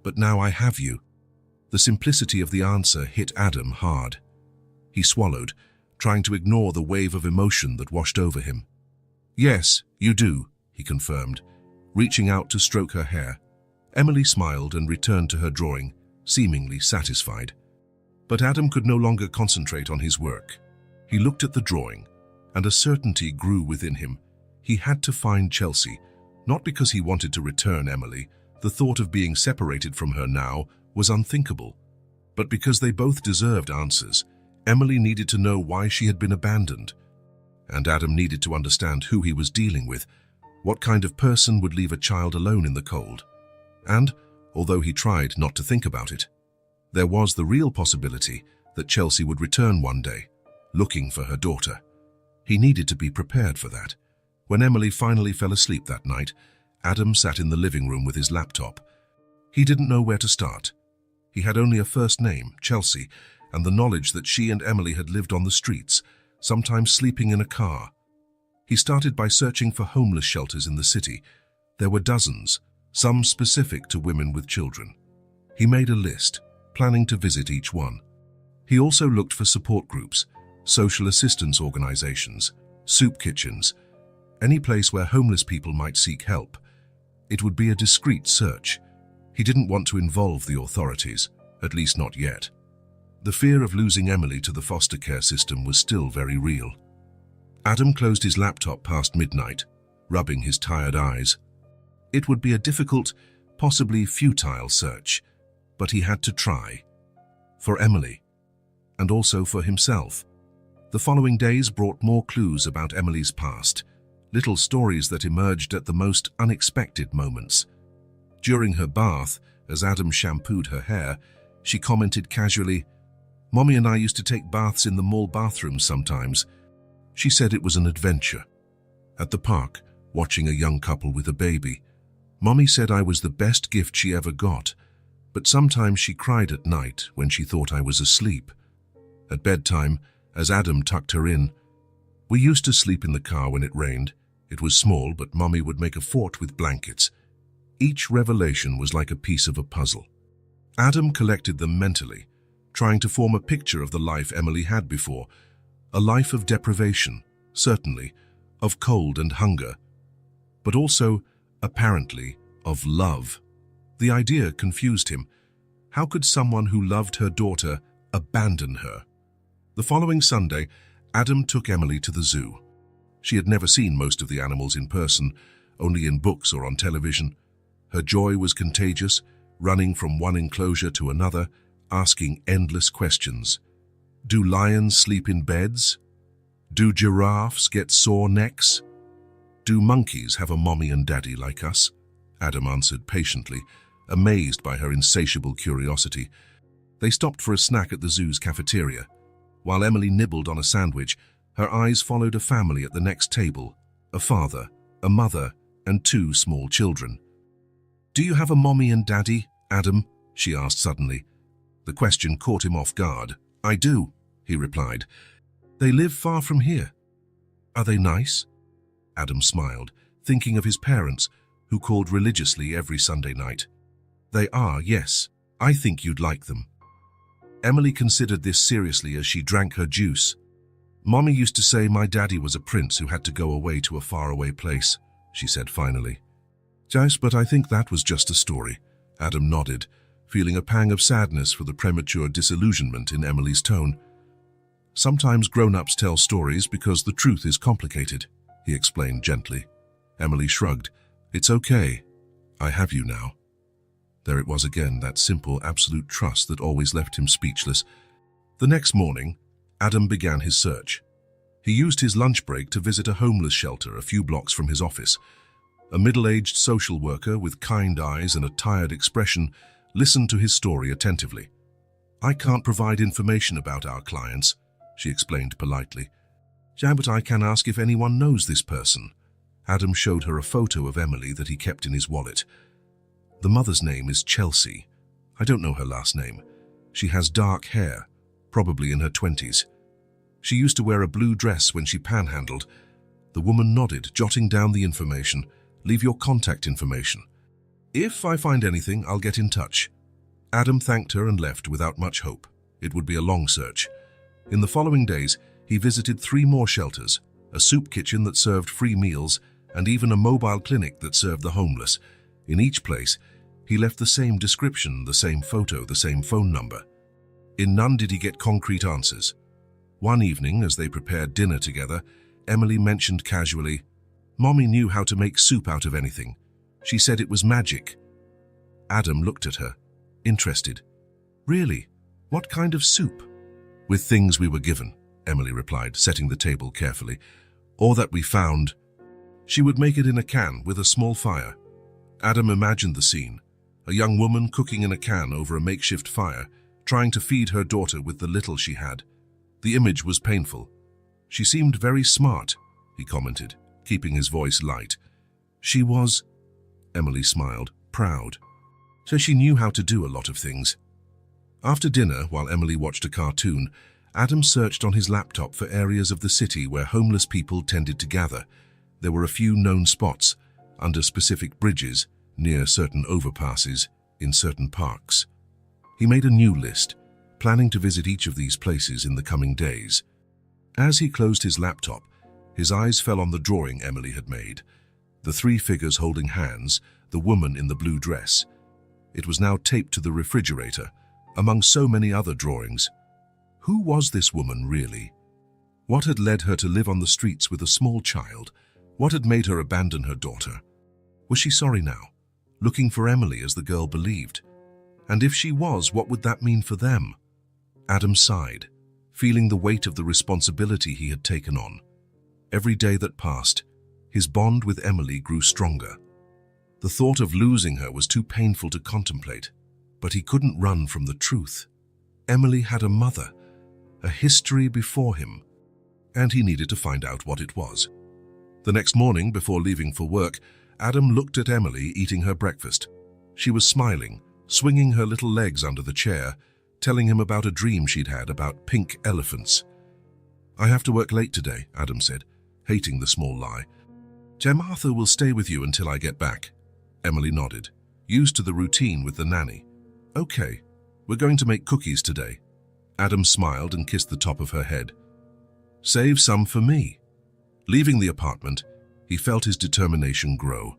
"but now I have you." The simplicity of the answer hit Adam hard. He swallowed, trying to ignore the wave of emotion that washed over him. "Yes, you do," he confirmed, reaching out to stroke her hair. Emily smiled and returned to her drawing, seemingly satisfied. But Adam could no longer concentrate on his work. He looked at the drawing, and a certainty grew within him. He had to find Chelsea, not because he wanted to return Emily. The thought of being separated from her now was unthinkable, but because they both deserved answers. Emily needed to know why she had been abandoned, and Adam needed to understand who he was dealing with. What kind of person would leave a child alone in the cold? And, although he tried not to think about it, there was the real possibility that Chelsea would return one day, looking for her daughter. He needed to be prepared for that. When Emily finally fell asleep that night, Adam sat in the living room with his laptop. He didn't know where to start. He had only a first name, Chelsea, and the knowledge that she and Emily had lived on the streets, sometimes sleeping in a car. He started by searching for homeless shelters in the city. There were dozens, some specific to women with children. He made a list, planning to visit each one. He also looked for support groups, social assistance organizations, soup kitchens, any place where homeless people might seek help. It would be a discreet search. He didn't want to involve the authorities, at least not yet. The fear of losing Emily to the foster care system was still very real. Adam closed his laptop past midnight, rubbing his tired eyes. It would be a difficult, possibly futile search, but he had to try. For Emily, and also for himself. The following days brought more clues about Emily's past, little stories that emerged at the most unexpected moments. During her bath, as Adam shampooed her hair, she commented casually, "Mommy and I used to take baths in the mall bathrooms sometimes." She said it was an adventure. At the park, watching a young couple with a baby, "Mommy said I was the best gift she ever got, but sometimes she cried at night when she thought I was asleep." At bedtime, as Adam tucked her in, "We used to sleep in the car when it rained. It was small, but Mommy would make a fort with blankets." Each revelation was like a piece of a puzzle. Adam collected them mentally, trying to form a picture of the life Emily had before. A life of deprivation, certainly, of cold and hunger, but also, apparently, of love. The idea confused him. How could someone who loved her daughter abandon her? The following Sunday, Adam took Emily to the zoo. She had never seen most of the animals in person, only in books or on television. Her joy was contagious, running from one enclosure to another, asking endless questions. Do lions sleep in beds? Do giraffes get sore necks? Do monkeys have a mommy and daddy like us? Adam answered patiently, amazed by her insatiable curiosity. They stopped for a snack at the zoo's cafeteria. While Emily nibbled on a sandwich, her eyes followed a family at the next table, a father, a mother, and 2 small children. "Do you have a mommy and daddy, Adam?" she asked suddenly. The question caught him off guard. "I do," he replied. "They live far from here." "Are they nice?" Adam smiled, thinking of his parents, who called religiously every Sunday night. "They are, yes. I think you'd like them." Emily considered this seriously as she drank her juice. "Mommy used to say my daddy was a prince who had to go away to a faraway place," she said finally. "Yes, but I think that was just a story." Adam nodded, feeling a pang of sadness for the premature disillusionment in Emily's tone. "Sometimes grown-ups tell stories because the truth is complicated," he explained gently. Emily shrugged. "It's okay. I have you now." There it was again, that simple, absolute trust that always left him speechless. The next morning, Adam began his search. He used his lunch break to visit a homeless shelter a few blocks from his office. A middle-aged social worker with kind eyes and a tired expression listened to his story attentively. "I can't provide information about our clients," she explained politely. "Yeah, but I can ask if anyone knows this person." Adam showed her a photo of Emily that he kept in his wallet. "The mother's name is Chelsea. I don't know her last name. She has dark hair, probably in her 20s. She used to wear a blue dress when she panhandled." The woman nodded, jotting down the information. "Leave your contact information. If I find anything, I'll get in touch." Adam thanked her and left without much hope. It would be a long search. In the following days, he visited 3 more shelters, a soup kitchen that served free meals, and even a mobile clinic that served the homeless. In each place, he left the same description, the same photo, the same phone number. In none did he get concrete answers. One evening, as they prepared dinner together, Emily mentioned casually, "Mommy knew how to make soup out of anything. She said it was magic." Adam looked at her, interested. "Really? What kind of soup?" "With things we were given," Emily replied, setting the table carefully. "Or that we found." She would make it in a can with a small fire. Adam imagined the scene, a young woman cooking in a can over a makeshift fire, trying to feed her daughter with the little she had. The image was painful. "She seemed very smart," he commented, keeping his voice light. "She was," Emily smiled, "proud. So she knew how to do a lot of things." After dinner, while Emily watched a cartoon, Adam searched on his laptop for areas of the city where homeless people tended to gather. There were a few known spots, under specific bridges, near certain overpasses, in certain parks. He made a new list, planning to visit each of these places in the coming days. As he closed his laptop, his eyes fell on the drawing Emily had made. The 3 figures holding hands, the woman in the blue dress. It was now taped to the refrigerator, among so many other drawings. Who was this woman really? What had led her to live on the streets with a small child? What had made her abandon her daughter? Was she sorry now, looking for Emily as the girl believed? And if she was, what would that mean for them? Adam sighed, feeling the weight of the responsibility he had taken on. Every day that passed, his bond with Emily grew stronger. The thought of losing her was too painful to contemplate, but he couldn't run from the truth. Emily had a mother, a history before him, and he needed to find out what it was. The next morning, before leaving for work, Adam looked at Emily eating her breakfast. She was smiling, swinging her little legs under the chair, telling him about a dream she'd had about pink elephants. "I have to work late today," Adam said, hating the small lie. "Martha will stay with you until I get back." Emily nodded, used to the routine with the nanny. "Okay, we're going to make cookies today." Adam smiled and kissed the top of her head. "Save some for me." Leaving the apartment, he felt his determination grow.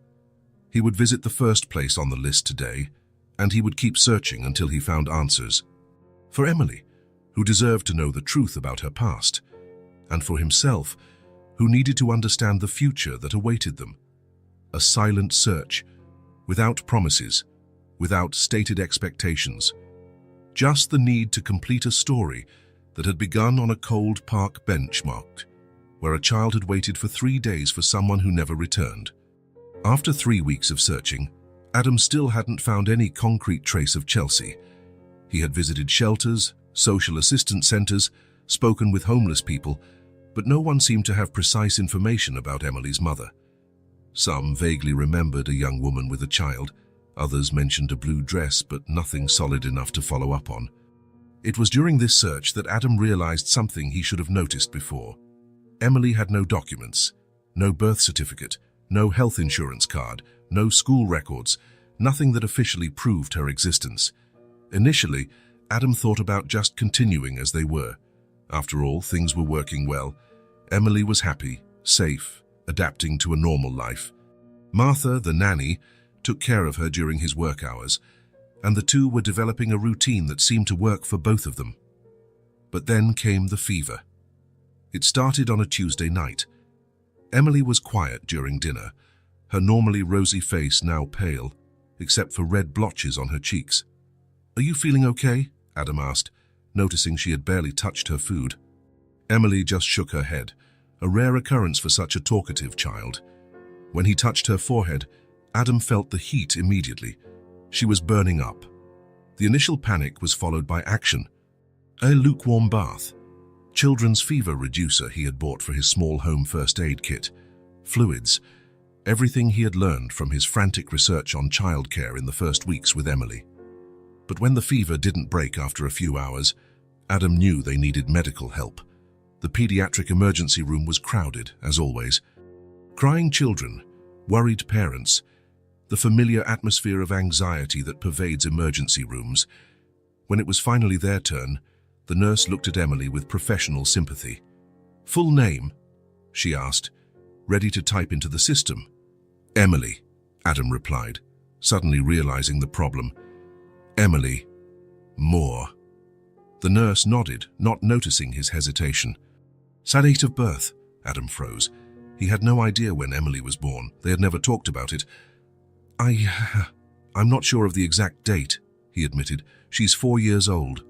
He would visit the first place on the list today, and he would keep searching until he found answers. For Emily, who deserved to know the truth about her past, and for himself, who needed to understand the future that awaited them. A silent search, without promises, without stated expectations. Just the need to complete a story that had begun on a cold park bench marked, where a child had waited for 3 days for someone who never returned. After 3 weeks of searching, Adam still hadn't found any concrete trace of Chelsea. He had visited shelters, social assistance centers, spoken with homeless people, but no one seemed to have precise information about Emily's mother. Some vaguely remembered a young woman with a child, others mentioned a blue dress, but nothing solid enough to follow up on. It was during this search that Adam realized something he should have noticed before. Emily had no documents, no birth certificate, no health insurance card, no school records, nothing that officially proved her existence. Initially, Adam thought about just continuing as they were. After all, things were working well. Emily was happy, safe, adapting to a normal life. Martha, the nanny, took care of her during his work hours, and the two were developing a routine that seemed to work for both of them. But then came the fever. It started on a Tuesday night. Emily was quiet during dinner, her normally rosy face now pale, except for red blotches on her cheeks. "Are you feeling okay?" Adam asked, noticing she had barely touched her food. Emily just shook her head, a rare occurrence for such a talkative child. When he touched her forehead, Adam felt the heat immediately. She was burning up. The initial panic was followed by action. A lukewarm bath, children's fever reducer he had bought for his small home first aid kit, fluids, everything he had learned from his frantic research on childcare in the first weeks with Emily. But when the fever didn't break after a few hours, Adam knew they needed medical help. The pediatric emergency room was crowded, as always. Crying children, worried parents, the familiar atmosphere of anxiety that pervades emergency rooms. When it was finally their turn, the nurse looked at Emily with professional sympathy. "Full name?" she asked, ready to type into the system. "Emily," Adam replied, suddenly realizing the problem. "Emily Moore." The nurse nodded, not noticing his hesitation. "Sad date of birth?" Adam froze. He had no idea when Emily was born. They had never talked about it. I'm not sure of the exact date," he admitted. "She's 4 years old."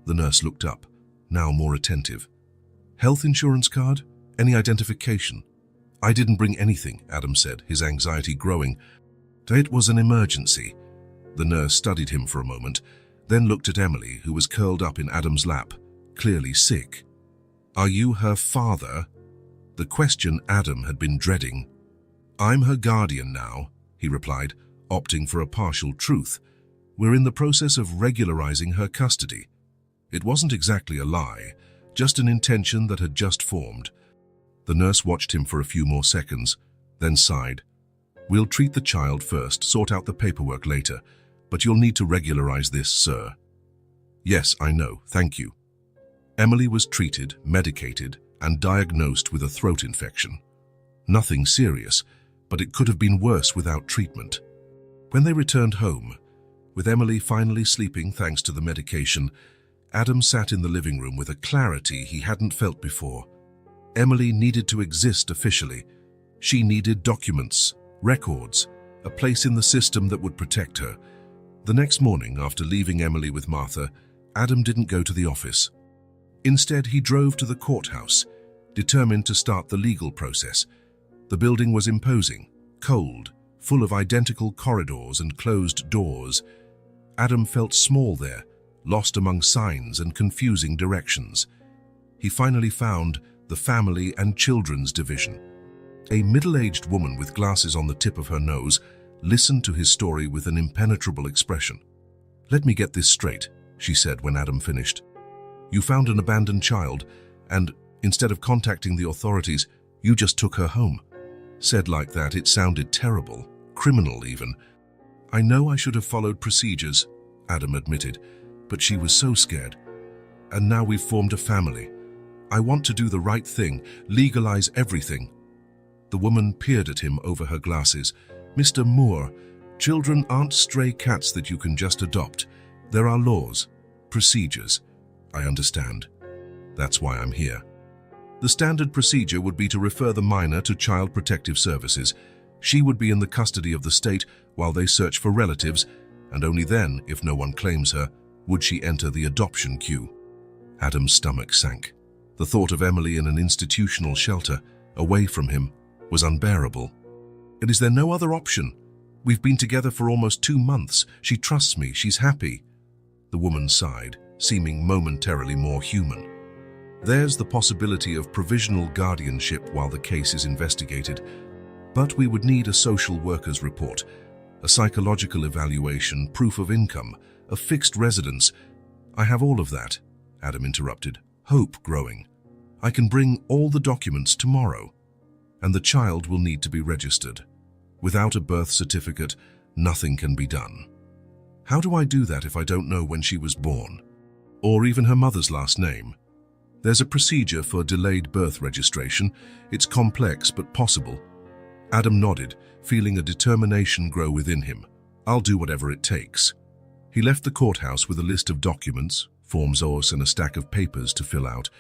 The nurse looked up, now more attentive. "Health insurance card? Any identification?" "I didn't bring anything," Adam said, his anxiety growing. "It was an emergency." The nurse studied him for a moment, then looked at Emily, who was curled up in Adam's lap, clearly sick. "Are you her father?" The question Adam had been dreading. "I'm her guardian now," he replied, opting for a partial truth. "We're in the process of regularizing her custody." It wasn't exactly a lie, just an intention that had just formed. The nurse watched him for a few more seconds, then sighed. "We'll treat the child first, sort out the paperwork later, but you'll need to regularize this, sir." "Yes, I know, thank you." Emily was treated, medicated, and diagnosed with a throat infection. Nothing serious, but it could have been worse without treatment. When they returned home, with Emily finally sleeping thanks to the medication, Adam sat in the living room with a clarity he hadn't felt before. Emily needed to exist officially, She needed documents, records, a place in the system that would protect her. The next morning, after leaving Emily with Martha, Adam didn't go to the office. Instead, he drove to the courthouse, determined to start the legal process. The building was imposing, cold, full of identical corridors and closed doors. Adam felt small there, lost among signs and confusing directions. He finally found the Family and Children's Division. A middle-aged woman with glasses on the tip of her nose listened to his story with an impenetrable expression. "Let me get this straight," she said when Adam finished. "You found an abandoned child, and instead of contacting the authorities, you just took her home." Said like that, it sounded terrible, criminal even. "I know I should have followed procedures," Adam admitted, "but she was so scared. And now we've formed a family. I want to do the right thing, legalize everything." The woman peered at him over her glasses. "Mr. Moore, children aren't stray cats that you can just adopt. There are laws, procedures. I understand. That's why I'm here." The standard procedure would be to refer the minor to Child Protective Services. She would be in the custody of the state while they search for relatives, and only then, if no one claims her, would she enter the adoption queue. Adam's stomach sank. The thought of Emily in an institutional shelter, away from him, was unbearable. "And is there no other option? We've been together for almost 2 months. She trusts me. She's happy." The woman sighed, seeming momentarily more human. "There's the possibility of provisional guardianship while the case is investigated, but we would need a social worker's report, a psychological evaluation, proof of income, a fixed residence." "I have all of that," Adam interrupted, hope growing. "I can bring all the documents tomorrow. And the child will need to be registered. Without a birth certificate, nothing can be done." "How do I do that if I don't know when she was born? Or even her mother's last name?" "There's a procedure for delayed birth registration. It's complex but possible." Adam nodded, feeling a determination grow within him. "I'll do whatever it takes." He left the courthouse with a list of documents, Forms OS, and a stack of papers to fill out.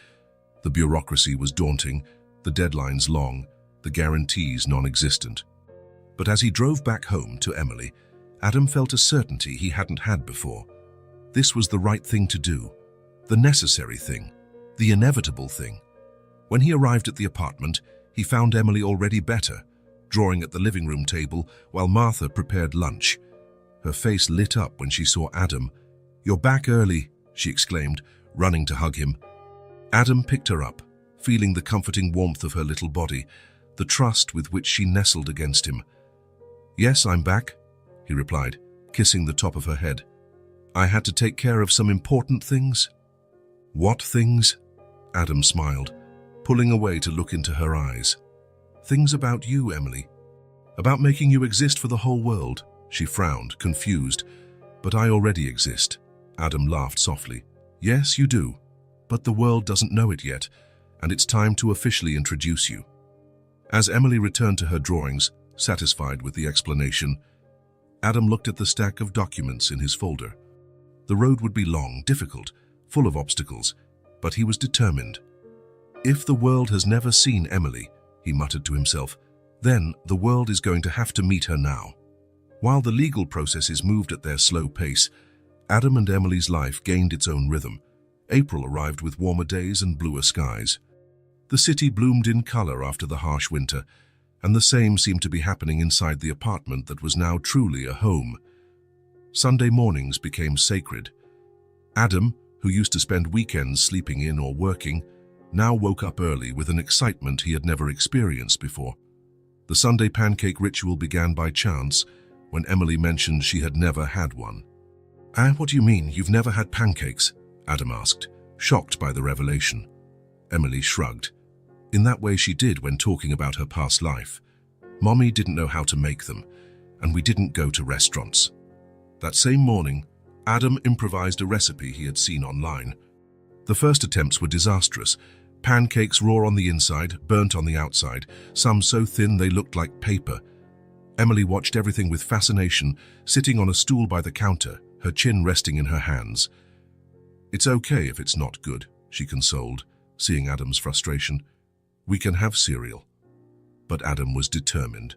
The bureaucracy was daunting, the deadlines long, the guarantees non-existent. But as he drove back home to Emily, Adam felt a certainty he hadn't had before. This was the right thing to do, the necessary thing, the inevitable thing. When he arrived at the apartment, he found Emily already better, drawing at the living room table while Martha prepared lunch. Her face lit up when she saw Adam. "You're back early," she exclaimed, running to hug him. Adam picked her up, feeling the comforting warmth of her little body, the trust with which she nestled against him. "Yes, I'm back," he replied, kissing the top of her head. "I had to take care of some important things." "What things?" Adam smiled, pulling away to look into her eyes. "Things about you, Emily. About making you exist for the whole world." She frowned, confused. "But I already exist." Adam laughed softly. "Yes, you do. But the world doesn't know it yet, and it's time to officially introduce you." As Emily returned to her drawings, satisfied with the explanation, Adam looked at the stack of documents in his folder. The road would be long, difficult, full of obstacles, but he was determined. "If the world has never seen Emily," he muttered to himself, "then the world is going to have to meet her now." While the legal processes moved at their slow pace, Adam and Emily's life gained its own rhythm. April arrived with warmer days and bluer skies. The city bloomed in color after the harsh winter, and the same seemed to be happening inside the apartment that was now truly a home. Sunday mornings became sacred. Adam, who used to spend weekends sleeping in or working, now woke up early with an excitement he had never experienced before. The Sunday pancake ritual began by chance when Emily mentioned she had never had one. What do you mean, you've never had pancakes?" Adam asked, shocked by the revelation. Emily shrugged. In that way she did when talking about her past life. "Mommy didn't know how to make them, and we didn't go to restaurants." That same morning, Adam improvised a recipe he had seen online. The first attempts were disastrous. Pancakes raw on the inside, burnt on the outside, some so thin they looked like paper. Emily watched everything with fascination, sitting on a stool by the counter, her chin resting in her hands. "It's okay if it's not good," she consoled, seeing Adam's frustration. "We can have cereal." but Adam was determined.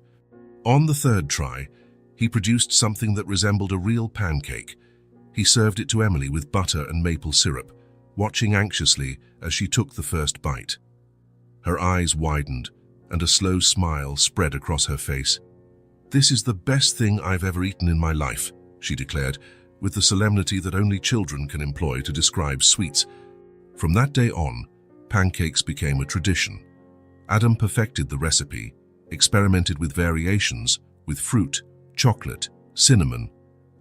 On the third try, he produced something that resembled a real pancake. He served it to Emily with butter and maple syrup, watching anxiously as she took the first bite. Her eyes widened, and a slow smile spread across her face. "This is the best thing I've ever eaten in my life," she declared, with the solemnity that only children can employ to describe sweets. From that day on, pancakes became a tradition. Adam perfected the recipe, experimented with variations, with fruit, chocolate, cinnamon.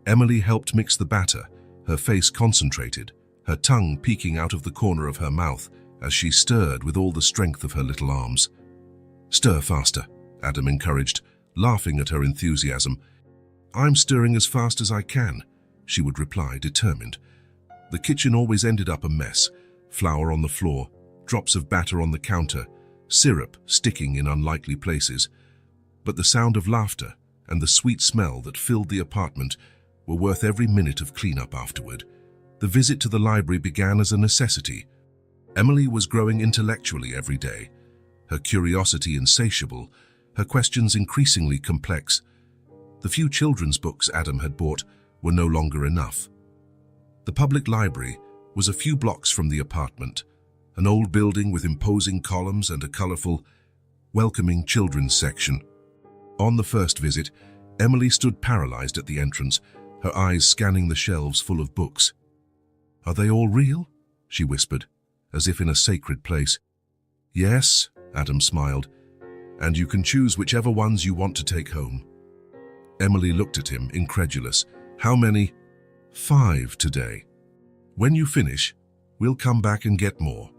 Emily helped mix the batter, her face concentrated, her tongue peeking out of the corner of her mouth as she stirred with all the strength of her little arms. "Stir faster," Adam encouraged, laughing at her enthusiasm. "I'm stirring as fast as I can," she would reply, determined. The kitchen always ended up a mess: flour on the floor, drops of batter on the counter, syrup sticking in unlikely places. But the sound of laughter and the sweet smell that filled the apartment were worth every minute of cleanup afterward. The visit to the library began as a necessity. Emily was growing intellectually every day, her curiosity insatiable, her questions increasingly complex. The few children's books Adam had bought were no longer enough. The public library was a few blocks from the apartment, an old building with imposing columns and a colorful, welcoming children's section. On the first visit, Emily stood paralyzed at the entrance, her eyes scanning the shelves full of books. "Are they all real?" she whispered, as if in a sacred place. "Yes," Adam smiled, "and you can choose whichever ones you want to take home." Emily looked at him, incredulous. "How many?" "5 today. When you finish, we'll come back and get more."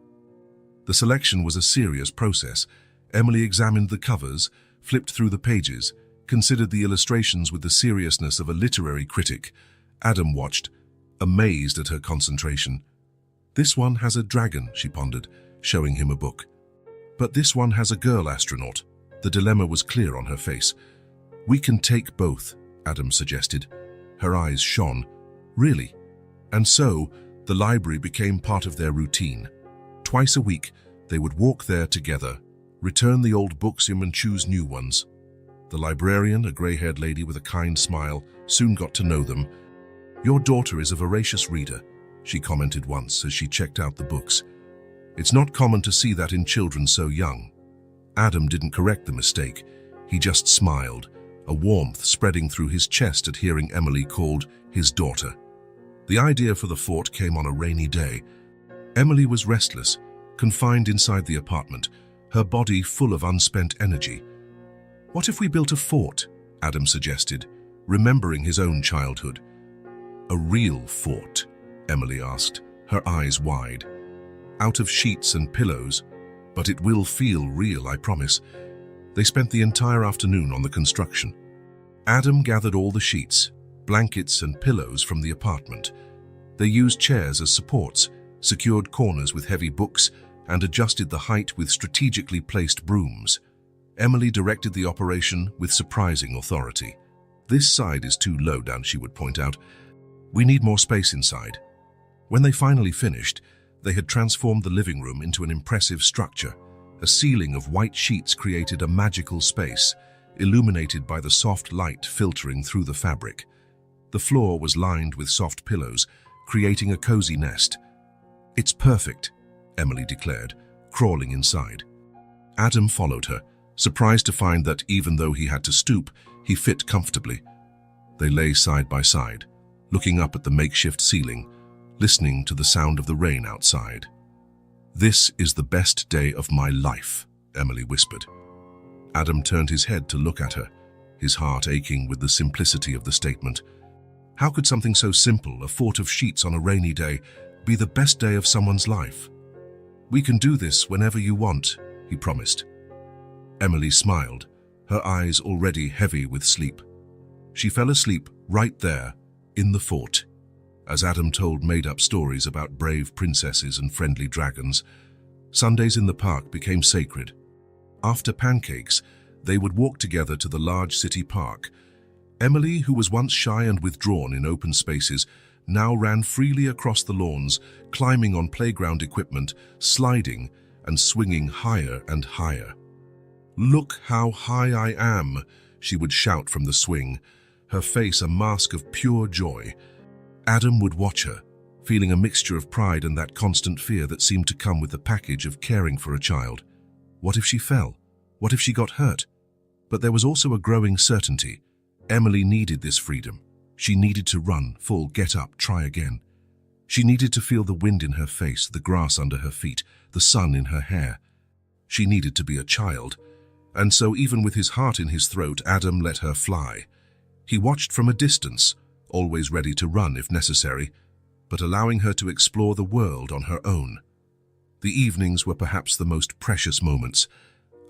The selection was a serious process. Emily examined the covers, flipped through the pages, considered the illustrations with the seriousness of a literary critic. Adam watched, amazed at her concentration. "This one has a dragon," she pondered, showing him a book. "But this one has a girl astronaut." The dilemma was clear on her face. "We can take both," Adam suggested. Her eyes shone. "Really?" And so, the library became part of their routine. Twice a week, they would walk there together, return the old books and choose new ones. The librarian, a grey-haired lady with a kind smile, soon got to know them. "Your daughter is a voracious reader," she commented once as she checked out the books. "It's not common to see that in children so young." Adam didn't correct the mistake. He just smiled, a warmth spreading through his chest at hearing Emily called his daughter. The idea for the fort came on a rainy day. Emily was restless, confined inside the apartment, her body full of unspent energy. "What if we built a fort?" Adam suggested, remembering his own childhood. "A real fort?" Emily asked, her eyes wide. "Out of sheets and pillows, but it will feel real, I promise." They spent the entire afternoon on the construction. Adam gathered all the sheets, blankets and pillows from the apartment. They used chairs as supports, secured corners with heavy books, and adjusted the height with strategically placed brooms. Emily directed the operation with surprising authority. "This side is too low down," she would point out. "We need more space inside." When they finally finished, they had transformed the living room into an impressive structure. A ceiling of white sheets created a magical space, illuminated by the soft light filtering through the fabric. The floor was lined with soft pillows, creating a cozy nest. "It's perfect," Emily declared, crawling inside. Adam followed her, surprised to find that even though he had to stoop, he fit comfortably. They lay side by side, looking up at the makeshift ceiling, listening to the sound of the rain outside. "This is the best day of my life," Emily whispered. Adam turned his head to look at her, his heart aching with the simplicity of the statement. How could something so simple, a fort of sheets on a rainy day, be the best day of someone's life? "We can do this whenever you want," he promised. Emily smiled, her eyes already heavy with sleep. She fell asleep right there, in the fort, as Adam told made-up stories about brave princesses and friendly dragons. Sundays in the park became sacred. After pancakes, they would walk together to the large city park. Emily, who was once shy and withdrawn in open spaces, now ran freely across the lawns, climbing on playground equipment, sliding and swinging higher and higher. "Look how high I am," she would shout from the swing, her face a mask of pure joy. Adam would watch her, feeling a mixture of pride and that constant fear that seemed to come with the package of caring for a child. What if she fell? What if she got hurt? But there was also a growing certainty. Emily needed this freedom. She needed to run, fall, get up, try again. She needed to feel the wind in her face, the grass under her feet, the sun in her hair. She needed to be a child. And so even with his heart in his throat, Adam let her fly. He watched from a distance, always ready to run if necessary, but allowing her to explore the world on her own. The evenings were perhaps the most precious moments.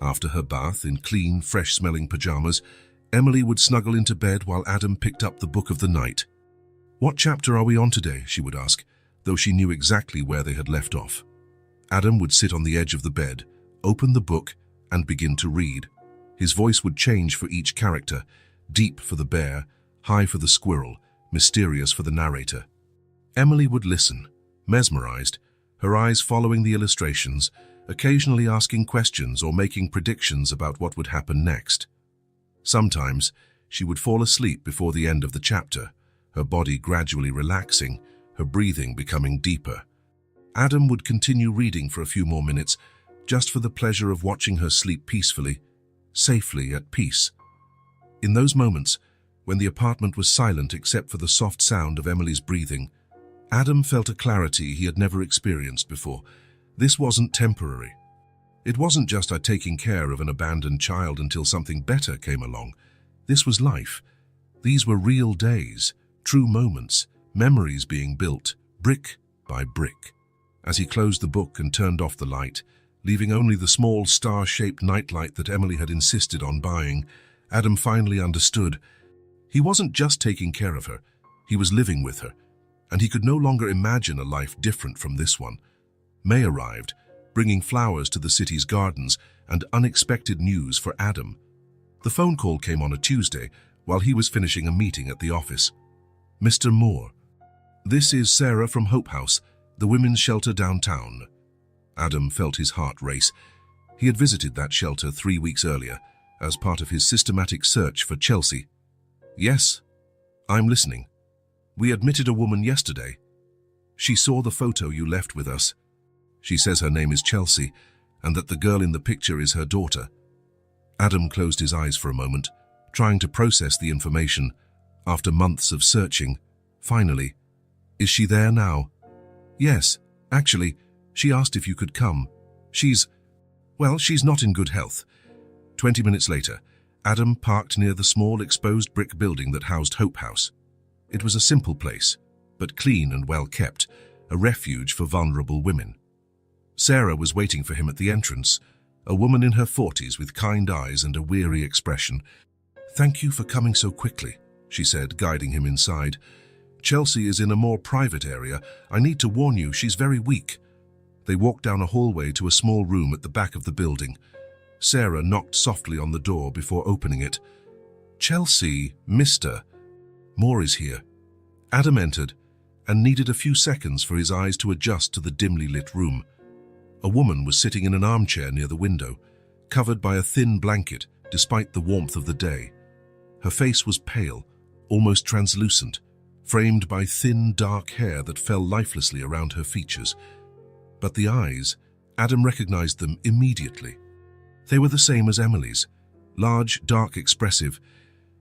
After her bath in clean, fresh-smelling pajamas, Emily would snuggle into bed while Adam picked up the book of the night. "What chapter are we on today?" she would ask, though she knew exactly where they had left off. Adam would sit on the edge of the bed, open the book, and begin to read. His voice would change for each character, deep for the bear, high for the squirrel, mysterious for the narrator. Emily would listen, mesmerized, her eyes following the illustrations, occasionally asking questions or making predictions about what would happen next. Sometimes, she would fall asleep before the end of the chapter, her body gradually relaxing, her breathing becoming deeper. Adam would continue reading for a few more minutes, just for the pleasure of watching her sleep peacefully, safely at peace. In those moments, when the apartment was silent except for the soft sound of Emily's breathing, Adam felt a clarity he had never experienced before. This wasn't temporary. It wasn't just taking care of an abandoned child until something better came along. This was life. These were real days, true moments, memories being built, brick by brick. As he closed the book and turned off the light, leaving only the small star-shaped nightlight that Emily had insisted on buying, Adam finally understood. He wasn't just taking care of her, he was living with her, and he could no longer imagine a life different from this one. May arrived, bringing flowers to the city's gardens and unexpected news for Adam. The phone call came on a Tuesday while he was finishing a meeting at the office. "Mr. Moore, this is Sarah from Hope House, the women's shelter downtown." Adam felt his heart race. He had visited that shelter 3 weeks earlier as part of his systematic search for Chelsea. "Yes, I'm listening. We admitted a woman yesterday. She saw the photo you left with us. She says her name is Chelsea and that the girl in the picture is her daughter." Adam closed his eyes for a moment, trying to process the information. After months of searching, finally, "Is she there now?" "Yes, actually, she asked if you could come. She's not in good health." 20 minutes later, Adam parked near the small exposed brick building that housed Hope House. It was a simple place, but clean and well kept, a refuge for vulnerable women. Sarah was waiting for him at the entrance, a woman in her 40s with kind eyes and a weary expression. "Thank you for coming so quickly," she said, guiding him inside. "Chelsea is in a more private area. I need to warn you, she's very weak." They walked down a hallway to a small room at the back of the building. Sarah knocked softly on the door before opening it. "Chelsea, Mr. Moore is here." Adam entered and needed a few seconds for his eyes to adjust to the dimly lit room. A woman was sitting in an armchair near the window, covered by a thin blanket despite the warmth of the day. Her face was pale, almost translucent, framed by thin, dark hair that fell lifelessly around her features. But the eyes, Adam recognized them immediately. They were the same as Emily's, large, dark, expressive.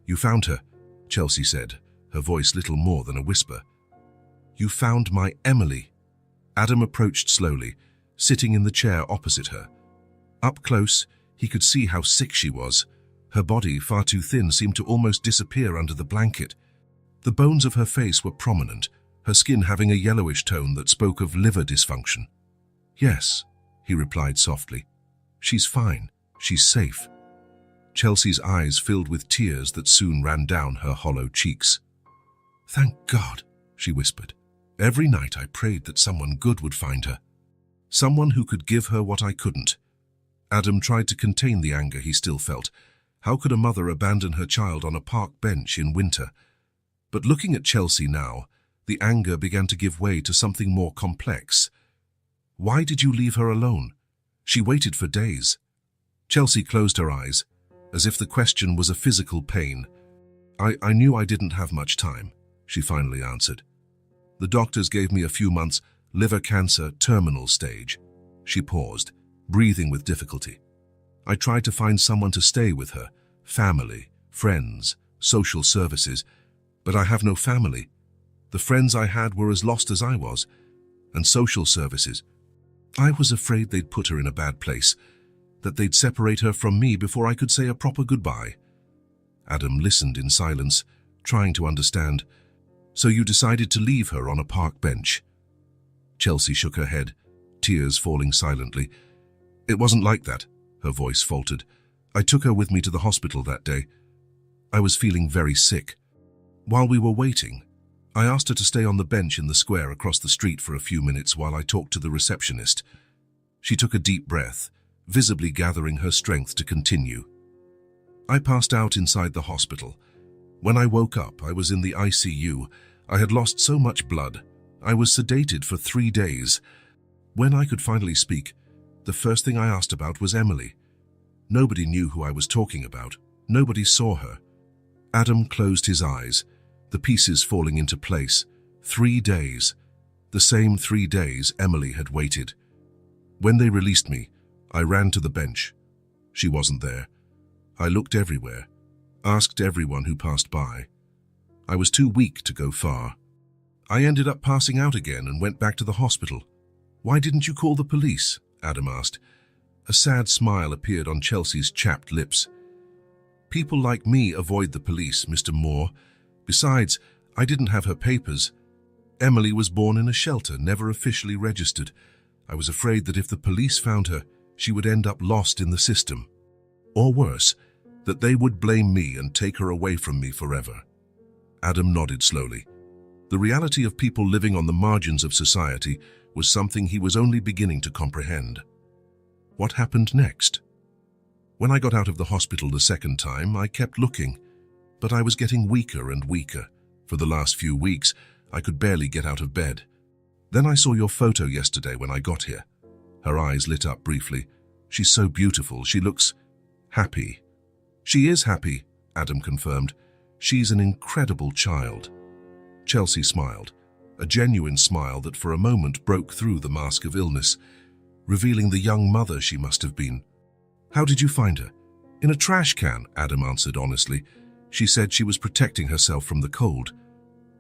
"You found her," Chelsea said, her voice little more than a whisper. "You found my Emily." Adam approached slowly, sitting in the chair opposite her. Up close, he could see how sick she was. Her body, far too thin, seemed to almost disappear under the blanket. The bones of her face were prominent, her skin having a yellowish tone that spoke of liver dysfunction. "Yes," he replied softly. "She's fine. She's safe." Chelsea's eyes filled with tears that soon ran down her hollow cheeks. "Thank God," she whispered. "Every night I prayed that someone good would find her. Someone who could give her what I couldn't." Adam tried to contain the anger he still felt. How could a mother abandon her child on a park bench in winter? But looking at Chelsea now, the anger began to give way to something more complex. "Why did you leave her alone? She waited for days." Chelsea closed her eyes, as if the question was a physical pain. I knew I didn't have much time, she finally answered. The doctors gave me a few months, liver cancer, terminal stage. She paused, breathing with difficulty. I tried to find someone to stay with her, family, friends, social services, but I have no family. The friends I had were as lost as I was, and social services. I was afraid they'd put her in a bad place, that they'd separate her from me before I could say a proper goodbye. Adam listened in silence, trying to understand. So you decided to leave her on a park bench? Chelsea shook her head, tears falling silently. It wasn't like that, her voice faltered. I took her with me to the hospital that day. I was feeling very sick. While we were waiting, I asked her to stay on the bench in the square across the street for a few minutes while I talked to the receptionist. She took a deep breath, visibly gathering her strength to continue. I passed out inside the hospital. When I woke up, I was in the ICU. I had lost so much blood. I was sedated for 3 days. When I could finally speak, the first thing I asked about was Emily. Nobody knew who I was talking about. Nobody saw her. Adam closed his eyes, the pieces falling into place. 3 days. The same 3 days Emily had waited. When they released me, I ran to the bench. She wasn't there. I looked everywhere, asked everyone who passed by. I was too weak to go far. I ended up passing out again and went back to the hospital. Why didn't you call the police? Adam asked. A sad smile appeared on Chelsea's chapped lips. People like me avoid the police, Mr. Moore. Besides, I didn't have her papers. Emily was born in a shelter, never officially registered. I was afraid that if the police found her, she would end up lost in the system. Or worse, that they would blame me and take her away from me forever. Adam nodded slowly. The reality of people living on the margins of society was something he was only beginning to comprehend. What happened next? When I got out of the hospital the second time, I kept looking, but I was getting weaker and weaker. For the last few weeks, I could barely get out of bed. Then I saw your photo yesterday when I got here. Her eyes lit up briefly. She's so beautiful. She looks happy. She is happy, Adam confirmed. She's an incredible child. Chelsea smiled, a genuine smile that for a moment broke through the mask of illness, revealing the young mother she must have been. How did you find her? In a trash can, Adam answered honestly. She said she was protecting herself from the cold.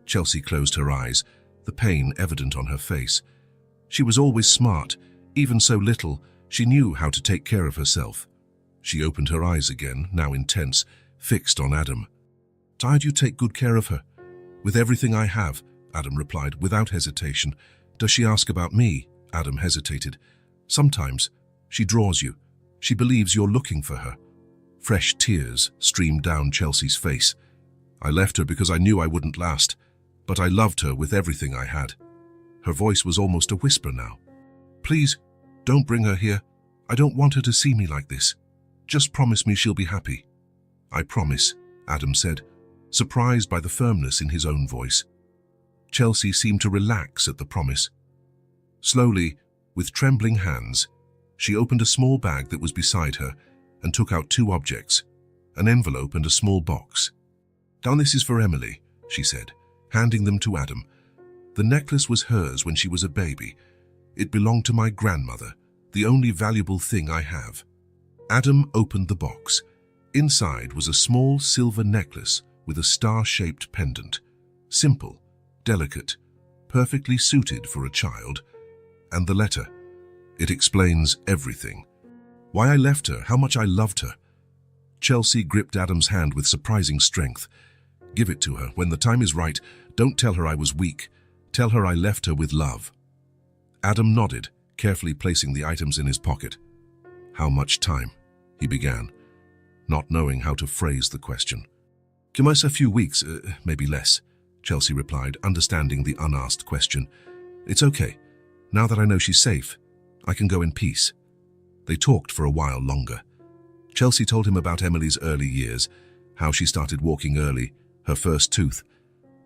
Chelsea closed her eyes, the pain evident on her face. She was always smart. Even so little, she knew how to take care of herself. She opened her eyes again, now intense, fixed on Adam. Did you take good care of her? With everything I have, Adam replied, without hesitation. Does she ask about me? Adam hesitated. Sometimes. She draws you. She believes you're looking for her. Fresh tears streamed down Chelsea's face. I left her because I knew I wouldn't last, but I loved her with everything I had. Her voice was almost a whisper now. Please, don't bring her here. I don't want her to see me like this. Just promise me she'll be happy. I promise, Adam said, surprised by the firmness in his own voice. Chelsea seemed to relax at the promise. Slowly, with trembling hands, she opened a small bag that was beside her and took out 2 objects, an envelope and a small box. Now this is for Emily, she said, handing them to Adam. The necklace was hers when she was a baby. It belonged to my grandmother, the only valuable thing I have. Adam opened the box. Inside was a small silver necklace with a star-shaped pendant. Simple, delicate, perfectly suited for a child. And the letter. It explains everything. Why I left her, how much I loved her. Chelsea gripped Adam's hand with surprising strength. Give it to her. When the time is right, don't tell her I was weak. Tell her I left her with love. Adam nodded, carefully placing the items in his pocket. How much time? He began, not knowing how to phrase the question. Give us a few weeks, maybe less, Chelsea replied, understanding the unasked question. It's okay. Now that I know she's safe, I can go in peace. They talked for a while longer. Chelsea told him about Emily's early years, how she started walking early, her first tooth,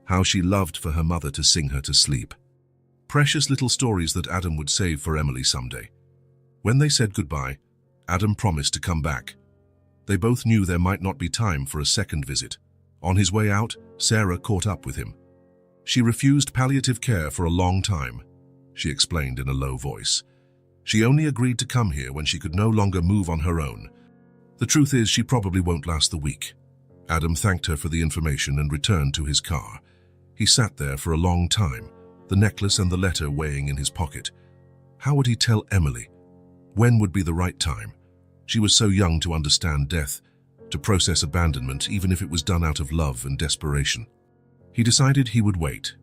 how she loved for her mother to sing her to sleep. Precious little stories that Adam would save for Emily someday. When they said goodbye, Adam promised to come back. They both knew there might not be time for a second visit. On his way out, Sarah caught up with him. She refused palliative care for a long time, she explained in a low voice. She only agreed to come here when she could no longer move on her own. The truth is, she probably won't last the week. Adam thanked her for the information and returned to his car. He sat there for a long time, the necklace and the letter weighing in his pocket. How would he tell Emily? When would be the right time? She was so young to understand death, to process abandonment, even if it was done out of love and desperation. He decided he would wait.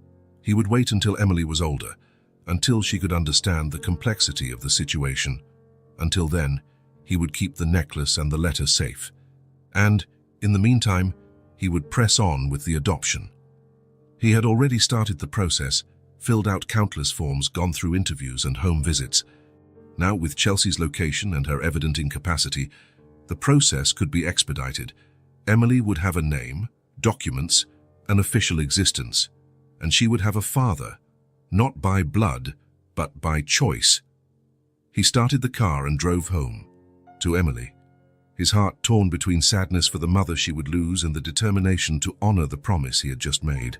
He would wait until Emily was older, until she could understand the complexity of the situation. Until then, he would keep the necklace and the letter safe. And, in the meantime, he would press on with the adoption. He had already started the process, filled out countless forms, gone through interviews and home visits. Now, with Chelsea's location and her evident incapacity, the process could be expedited. Emily would have a name, documents, an official existence, and she would have a father, not by blood, but by choice. He started the car and drove home, to Emily, his heart torn between sadness for the mother she would lose and the determination to honor the promise he had just made.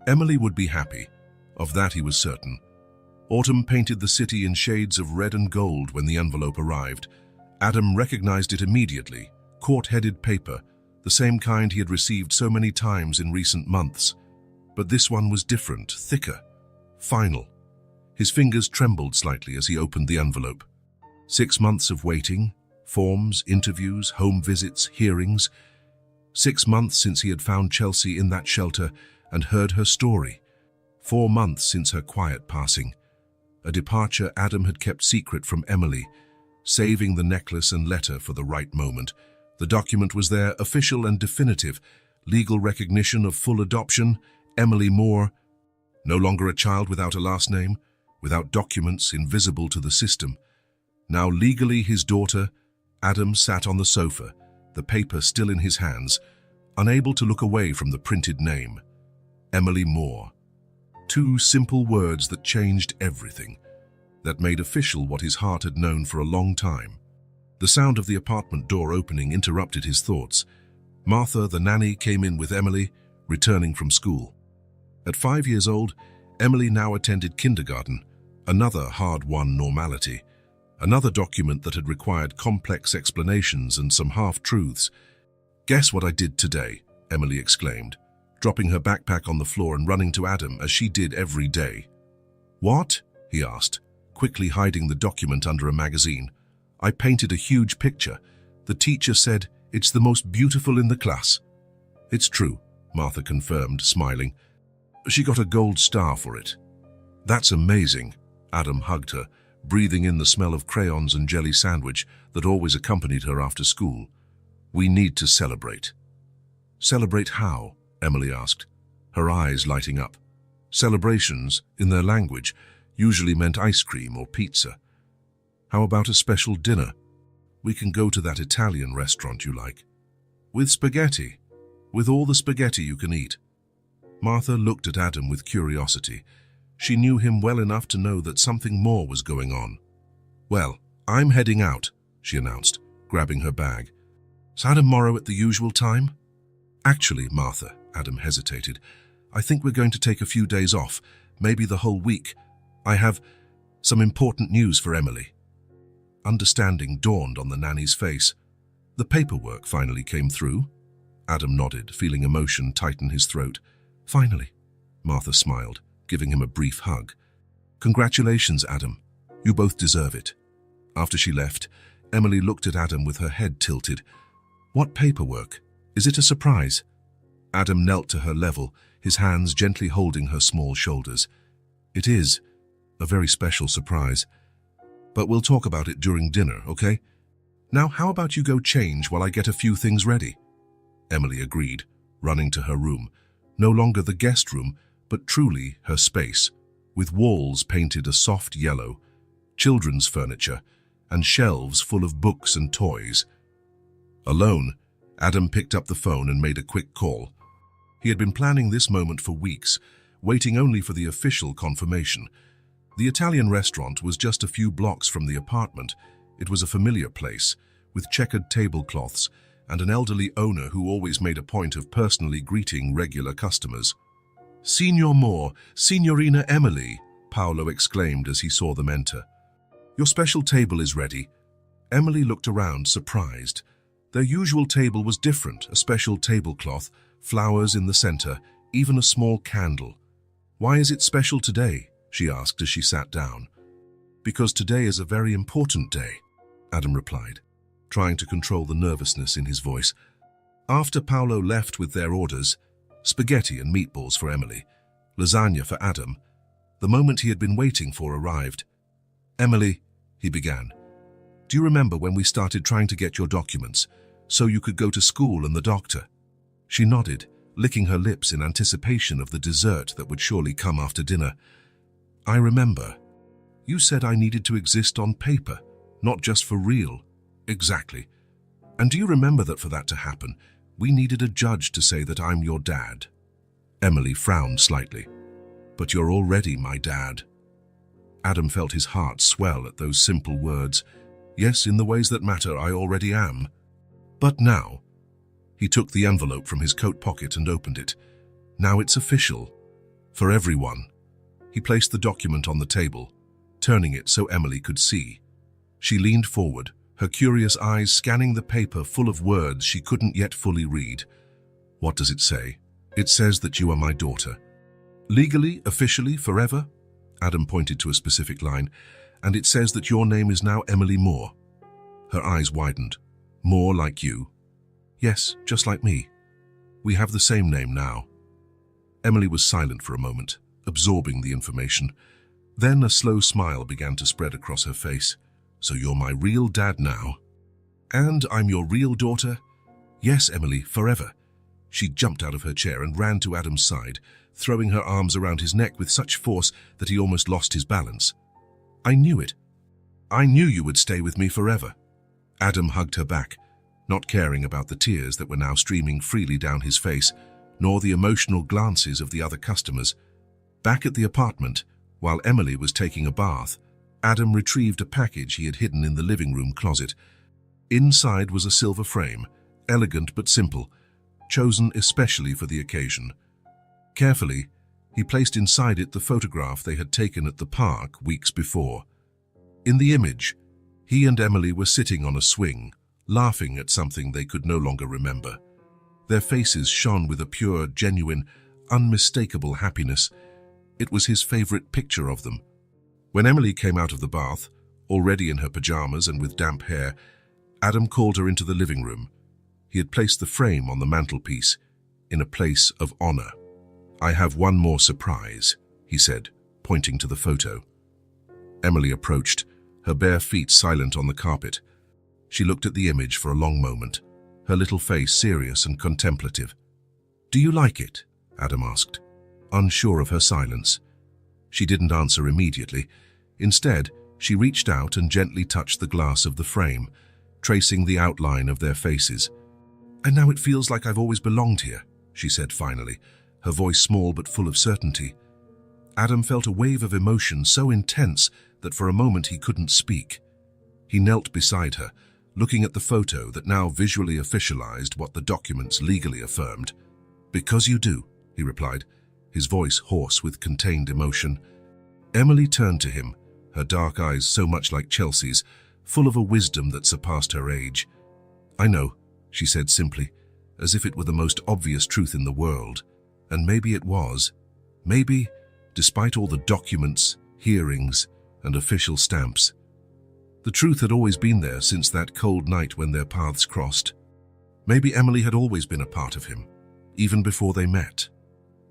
Emily would be happy, of that he was certain. Autumn painted the city in shades of red and gold when the envelope arrived. Adam recognized it immediately, court-headed paper, the same kind he had received so many times in recent months. But this one was different, thicker, final. His fingers trembled slightly as he opened the envelope. 6 months of waiting, forms, interviews, home visits, hearings. 6 months since he had found Chelsea in that shelter and heard her story. 4 months since her quiet passing. A departure Adam had kept secret from Emily, saving the necklace and letter for the right moment. The document was there, official and definitive. Legal recognition of full adoption, Emily Moore. No longer a child without a last name, without documents, invisible to the system. Now legally his daughter. Adam sat on the sofa, the paper still in his hands, unable to look away from the printed name. Emily Moore. 2 simple words that changed everything, that made official what his heart had known for a long time. The sound of the apartment door opening interrupted his thoughts. Martha, the nanny, came in with Emily, returning from school. At 5 years old, Emily now attended kindergarten, another hard-won normality, another document that had required complex explanations and some half-truths. "Guess what I did today?" Emily exclaimed, dropping her backpack on the floor and running to Adam as she did every day. "What?" he asked, quickly hiding the document under a magazine. "I painted a huge picture. The teacher said it's the most beautiful in the class." "It's true," Martha confirmed, smiling. "She got a gold star for it." "That's amazing." Adam hugged her, breathing in the smell of crayons and jelly sandwich that always accompanied her after school. "We need to celebrate." "Celebrate how?" Emily asked, her eyes lighting up. Celebrations, in their language, usually meant ice cream or pizza. "How about a special dinner? We can go to that Italian restaurant you like." "With spaghetti? With all the spaghetti you can eat?" Martha looked at Adam with curiosity. She knew him well enough to know that something more was going on. "Well, I'm heading out," she announced, grabbing her bag. "Tomorrow at the usual time?" "Actually, Martha," Adam hesitated, "I think we're going to take a few days off, maybe the whole week. I have some important news for Emily." Understanding dawned on the nanny's face. "The paperwork finally came through?" Adam nodded, feeling emotion tighten his throat. "Finally," Martha smiled, giving him a brief hug. "Congratulations, Adam. You both deserve it." After she left, Emily looked at Adam with her head tilted. "What paperwork? Is it a surprise?" Adam knelt to her level, his hands gently holding her small shoulders. "It is a very special surprise. But we'll talk about it during dinner, okay? Now, how about you go change while I get a few things ready?" Emily agreed, running to her room. No longer the guest room, but truly her space, with walls painted a soft yellow, children's furniture, and shelves full of books and toys. Alone, Adam picked up the phone and made a quick call. He had been planning this moment for weeks, waiting only for the official confirmation. The Italian restaurant was just a few blocks from the apartment. It was a familiar place, with checkered tablecloths and an elderly owner who always made a point of personally greeting regular customers. "Signor Moore, Signorina Emily," Paolo exclaimed as he saw them enter. "Your special table is ready." Emily looked around, surprised. Their usual table was different, a special tablecloth, flowers in the center, even a small candle. "Why is it special today?" she asked as she sat down. "Because today is a very important day," Adam replied, trying to control the nervousness in his voice. After Paolo left with their orders, spaghetti and meatballs for Emily, lasagna for Adam, the moment he had been waiting for arrived. "Emily," he began, "do you remember when we started trying to get your documents so you could go to school and the doctor?" She nodded, licking her lips in anticipation of the dessert that would surely come after dinner. "I remember. You said I needed to exist on paper, not just for real." "Exactly. And do you remember that for that to happen, we needed a judge to say that I'm your dad?" Emily frowned slightly. "But you're already my dad." Adam felt his heart swell at those simple words. "Yes, in the ways that matter, I already am. But now..." He took the envelope from his coat pocket and opened it. "Now it's official. For everyone." He placed the document on the table, turning it so Emily could see. She leaned forward, her curious eyes scanning the paper full of words she couldn't yet fully read. "What does it say?" "It says that you are my daughter. Legally, officially, forever?" Adam pointed to a specific line. "And it says that your name is now Emily Moore." Her eyes widened. "Moore like you?" "Yes, just like me. We have the same name now." Emily was silent for a moment, absorbing the information. Then a slow smile began to spread across her face. "So you're my real dad now? And I'm your real daughter?" "Yes, Emily, forever." She jumped out of her chair and ran to Adam's side, throwing her arms around his neck with such force that he almost lost his balance. "I knew it. I knew you would stay with me forever." Adam hugged her back, not caring about the tears that were now streaming freely down his face, nor the emotional glances of the other customers. Back at the apartment, while Emily was taking a bath, Adam retrieved a package he had hidden in the living room closet. Inside was a silver frame, elegant but simple, chosen especially for the occasion. Carefully, he placed inside it the photograph they had taken at the park weeks before. In the image, he and Emily were sitting on a swing, laughing at something they could no longer remember. Their faces shone with a pure, genuine, unmistakable happiness. It was his favorite picture of them. When Emily came out of the bath, already in her pajamas and with damp hair, Adam called her into the living room. He had placed the frame on the mantelpiece, in a place of honor. "I have one more surprise," he said, pointing to the photo. Emily approached, her bare feet silent on the carpet. She looked at the image for a long moment, her little face serious and contemplative. "Do you like it?" Adam asked, unsure of her silence. She didn't answer immediately. Instead, she reached out and gently touched the glass of the frame, tracing the outline of their faces. "And now it feels like I've always belonged here," she said finally, her voice small but full of certainty. Adam felt a wave of emotion so intense that for a moment he couldn't speak. He knelt beside her, looking at the photo that now visually officialized what the documents legally affirmed. "Because you do," he replied, his voice hoarse with contained emotion. Emily turned to him, her dark eyes so much like Chelsea's, full of a wisdom that surpassed her age. "I know," she said simply, as if it were the most obvious truth in the world. And maybe it was. Maybe, despite all the documents, hearings, and official stamps, the truth had always been there since that cold night when their paths crossed. Maybe Emily had always been a part of him, even before they met.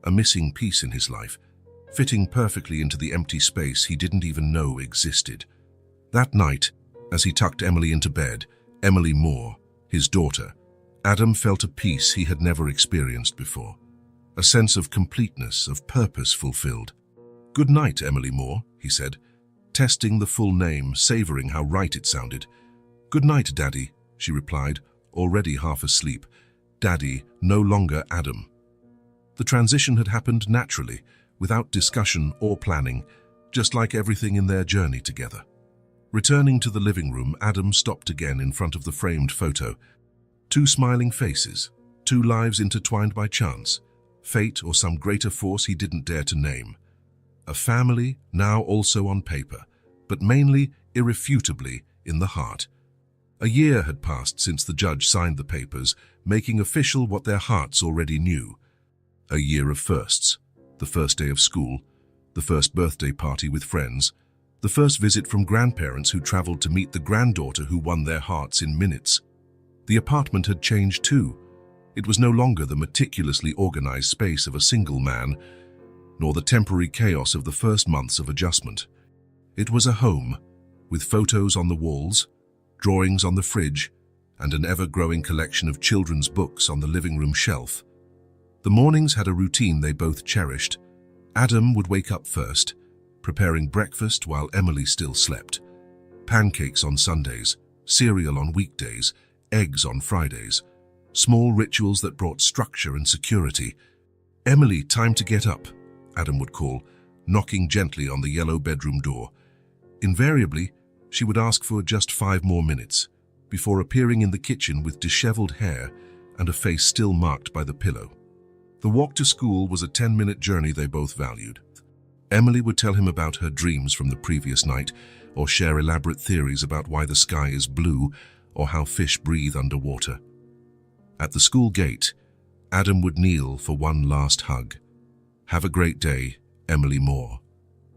A missing piece in his life, fitting perfectly into the empty space he didn't even know existed. That night, as he tucked Emily into bed, Emily Moore, his daughter, Adam felt a peace he had never experienced before. A sense of completeness, of purpose fulfilled. "Good night, Emily Moore," he said, testing the full name, savoring how right it sounded. "Good night, Daddy," she replied, already half asleep. Daddy, no longer Adam. The transition had happened naturally, without discussion or planning, just like everything in their journey together. Returning to the living room, Adam stopped again in front of the framed photo. Two smiling faces, two lives intertwined by chance, fate or some greater force he didn't dare to name. A family, now also on paper, but mainly, irrefutably, in the heart. A year had passed since the judge signed the papers, making official what their hearts already knew. A year of firsts. The first day of school, the first birthday party with friends, the first visit from grandparents who traveled to meet the granddaughter who won their hearts in minutes. The apartment had changed too. It was no longer the meticulously organized space of a single man, nor the temporary chaos of the first months of adjustment. It was a home, with photos on the walls, drawings on the fridge, and an ever-growing collection of children's books on the living room shelf. The mornings had a routine they both cherished. Adam would wake up first, preparing breakfast while Emily still slept. Pancakes on Sundays, cereal on weekdays, eggs on Fridays. Small rituals that brought structure and security. "Emily, time to get up," Adam would call, knocking gently on the yellow bedroom door. Invariably, she would ask for just 5 more minutes, before appearing in the kitchen with disheveled hair and a face still marked by the pillow. The walk to school was a 10-minute journey they both valued. Emily would tell him about her dreams from the previous night, or share elaborate theories about why the sky is blue or how fish breathe underwater. At the school gate, Adam would kneel for one last hug. "Have a great day, Emily Moore."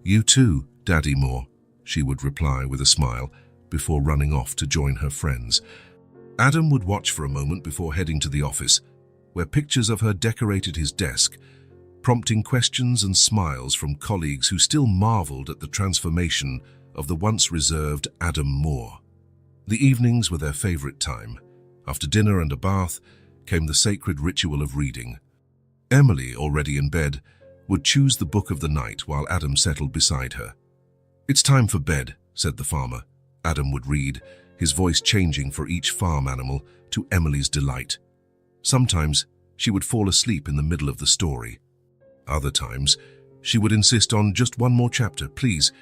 "You too, Daddy Moore," she would reply with a smile, before running off to join her friends. Adam would watch for a moment before heading to the office, where pictures of her decorated his desk, prompting questions and smiles from colleagues who still marveled at the transformation of the once reserved Adam Moore. The evenings were their favorite time. After dinner and a bath came the sacred ritual of reading. Emily, already in bed, would choose the book of the night while Adam settled beside her. "It's time for bed," said the farmer. Adam would read, his voice changing for each farm animal to Emily's delight. Sometimes she would fall asleep in the middle of the story. Other times, she would insist on just one more chapter, please,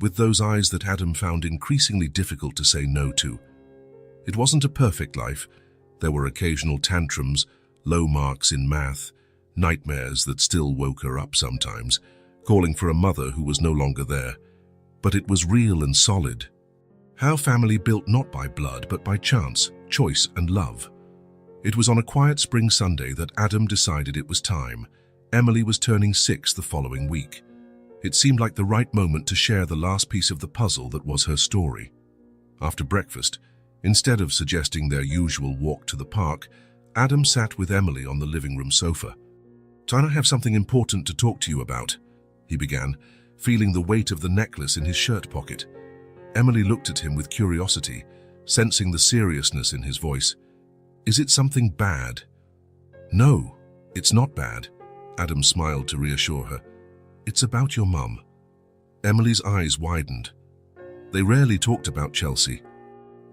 with those eyes that Adam found increasingly difficult to say no to. It wasn't a perfect life. There were occasional tantrums, low marks in math, nightmares that still woke her up sometimes, calling for a mother who was no longer there. But it was real and solid. How family built not by blood but by chance, choice and love. It was on a quiet spring Sunday that Adam decided it was time. Emily was turning 6 the following week. It seemed like the right moment to share the last piece of the puzzle that was her story. After breakfast, instead of suggesting their usual walk to the park, Adam sat with Emily on the living room sofa. "I have something important to talk to you about," he began, feeling the weight of the necklace in his shirt pocket. Emily looked at him with curiosity, sensing the seriousness in his voice. "Is it something bad?" "No, it's not bad," Adam smiled to reassure her. "It's about your mum." Emily's eyes widened. They rarely talked about Chelsea.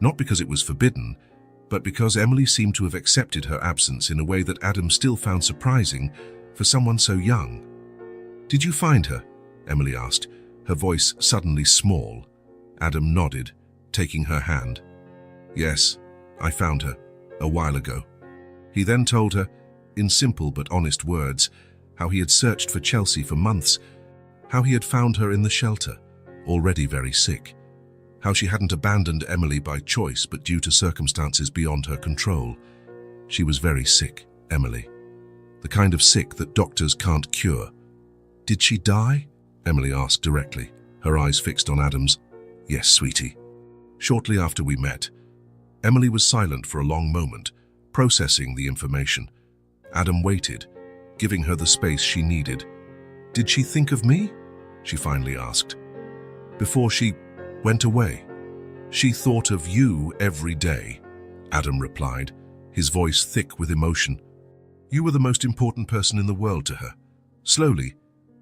Not because it was forbidden, but because Emily seemed to have accepted her absence in a way that Adam still found surprising for someone so young. "Did you find her?" Emily asked, her voice suddenly small. Adam nodded, taking her hand. "Yes, I found her, a while ago." He then told her, in simple but honest words, how he had searched for Chelsea for months, how he had found her in the shelter, already very sick, how she hadn't abandoned Emily by choice but due to circumstances beyond her control. She was very sick, Emily. The kind of sick that doctors can't cure. "Did she die?" Emily asked directly, her eyes fixed on Adam's. "Yes, sweetie." Shortly after we met, Emily was silent for a long moment, processing the information. Adam waited, giving her the space she needed. "Did she think of me?" she finally asked. "Before she went away." "She thought of you every day," Adam replied, his voice thick with emotion. "You were the most important person in the world to her." Slowly,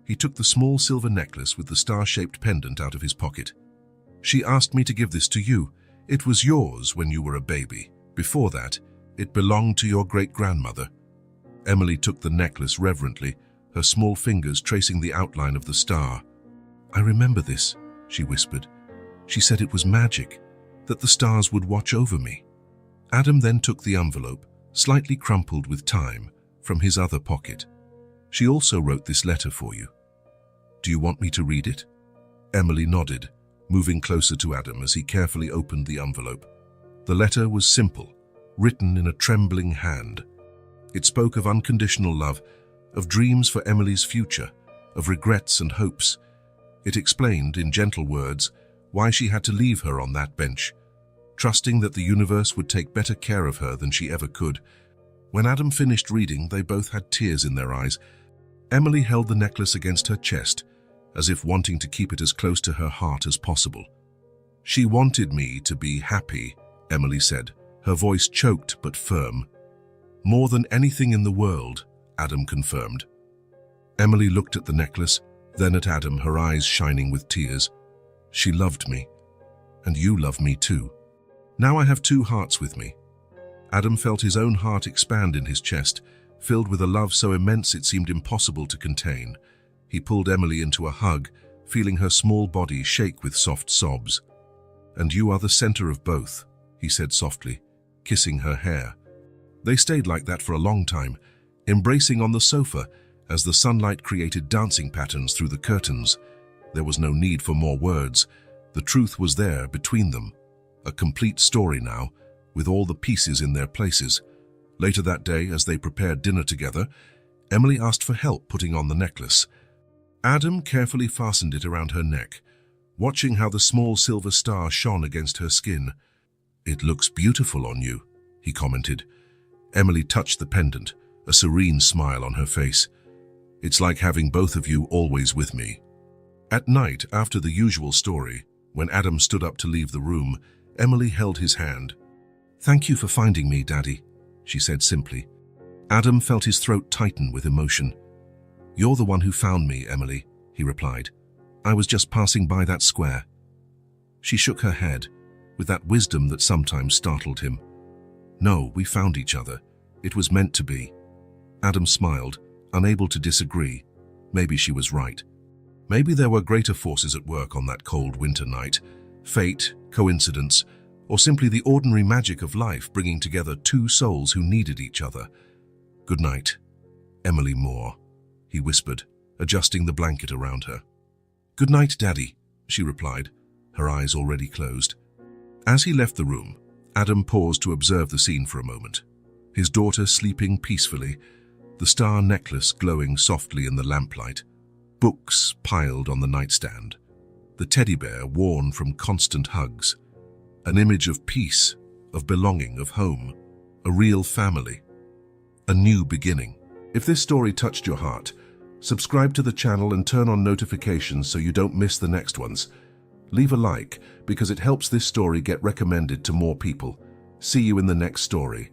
he took the small silver necklace with the star-shaped pendant out of his pocket. "She asked me to give this to you. It was yours when you were a baby. Before that, it belonged to your great-grandmother." Emily took the necklace reverently, her small fingers tracing the outline of the star. "I remember this," she whispered. She said it was magic, that the stars would watch over me. Adam then took the envelope, slightly crumpled with time, from his other pocket. She also wrote this letter for you. Do you want me to read it? Emily nodded, moving closer to Adam as he carefully opened the envelope. The letter was simple, written in a trembling hand. It spoke of unconditional love, of dreams for Emily's future, of regrets and hopes. It explained, in gentle words, why she had to leave her on that bench, trusting that the universe would take better care of her than she ever could. When Adam finished reading, they both had tears in their eyes. Emily held the necklace against her chest, as if wanting to keep it as close to her heart as possible. She wanted me to be happy, Emily said, her voice choked but firm. More than anything in the world, Adam confirmed. Emily looked at the necklace, then at Adam, her eyes shining with tears. She loved me, and you love me too. Now I have two hearts with me. Adam felt his own heart expand in his chest, filled with a love so immense it seemed impossible to contain. He pulled Emily into a hug, feeling her small body shake with soft sobs. And you are the center of both, he said softly, kissing her hair. They stayed like that for a long time, embracing on the sofa as the sunlight created dancing patterns through the curtains. There was no need for more words. The truth was there between them. A complete story now, with all the pieces in their places. Later that day, as they prepared dinner together, Emily asked for help putting on the necklace. Adam carefully fastened it around her neck, watching how the small silver star shone against her skin. It looks beautiful on you, he commented. Emily touched the pendant, a serene smile on her face. It's like having both of you always with me. At night, after the usual story, when Adam stood up to leave the room, Emily held his hand. Thank you for finding me, Daddy, she said simply. Adam felt his throat tighten with emotion. You're the one who found me, Emily, he replied. I was just passing by that square. She shook her head, with that wisdom that sometimes startled him. No, we found each other. It was meant to be. Adam smiled, unable to disagree. Maybe she was right. Maybe there were greater forces at work on that cold winter night. Fate, coincidence, or simply the ordinary magic of life bringing together two souls who needed each other. Good night, Emily Moore, he whispered, adjusting the blanket around her. Good night, Daddy, she replied, her eyes already closed. As he left the room, Adam paused to observe the scene for a moment. His daughter sleeping peacefully, the star necklace glowing softly in the lamplight, books piled on the nightstand, the teddy bear worn from constant hugs, an image of peace, of belonging, of home, a real family, a new beginning. If this story touched your heart, subscribe to the channel and turn on notifications so you don't miss the next ones. Leave a like because it helps this story get recommended to more people. See you in the next story.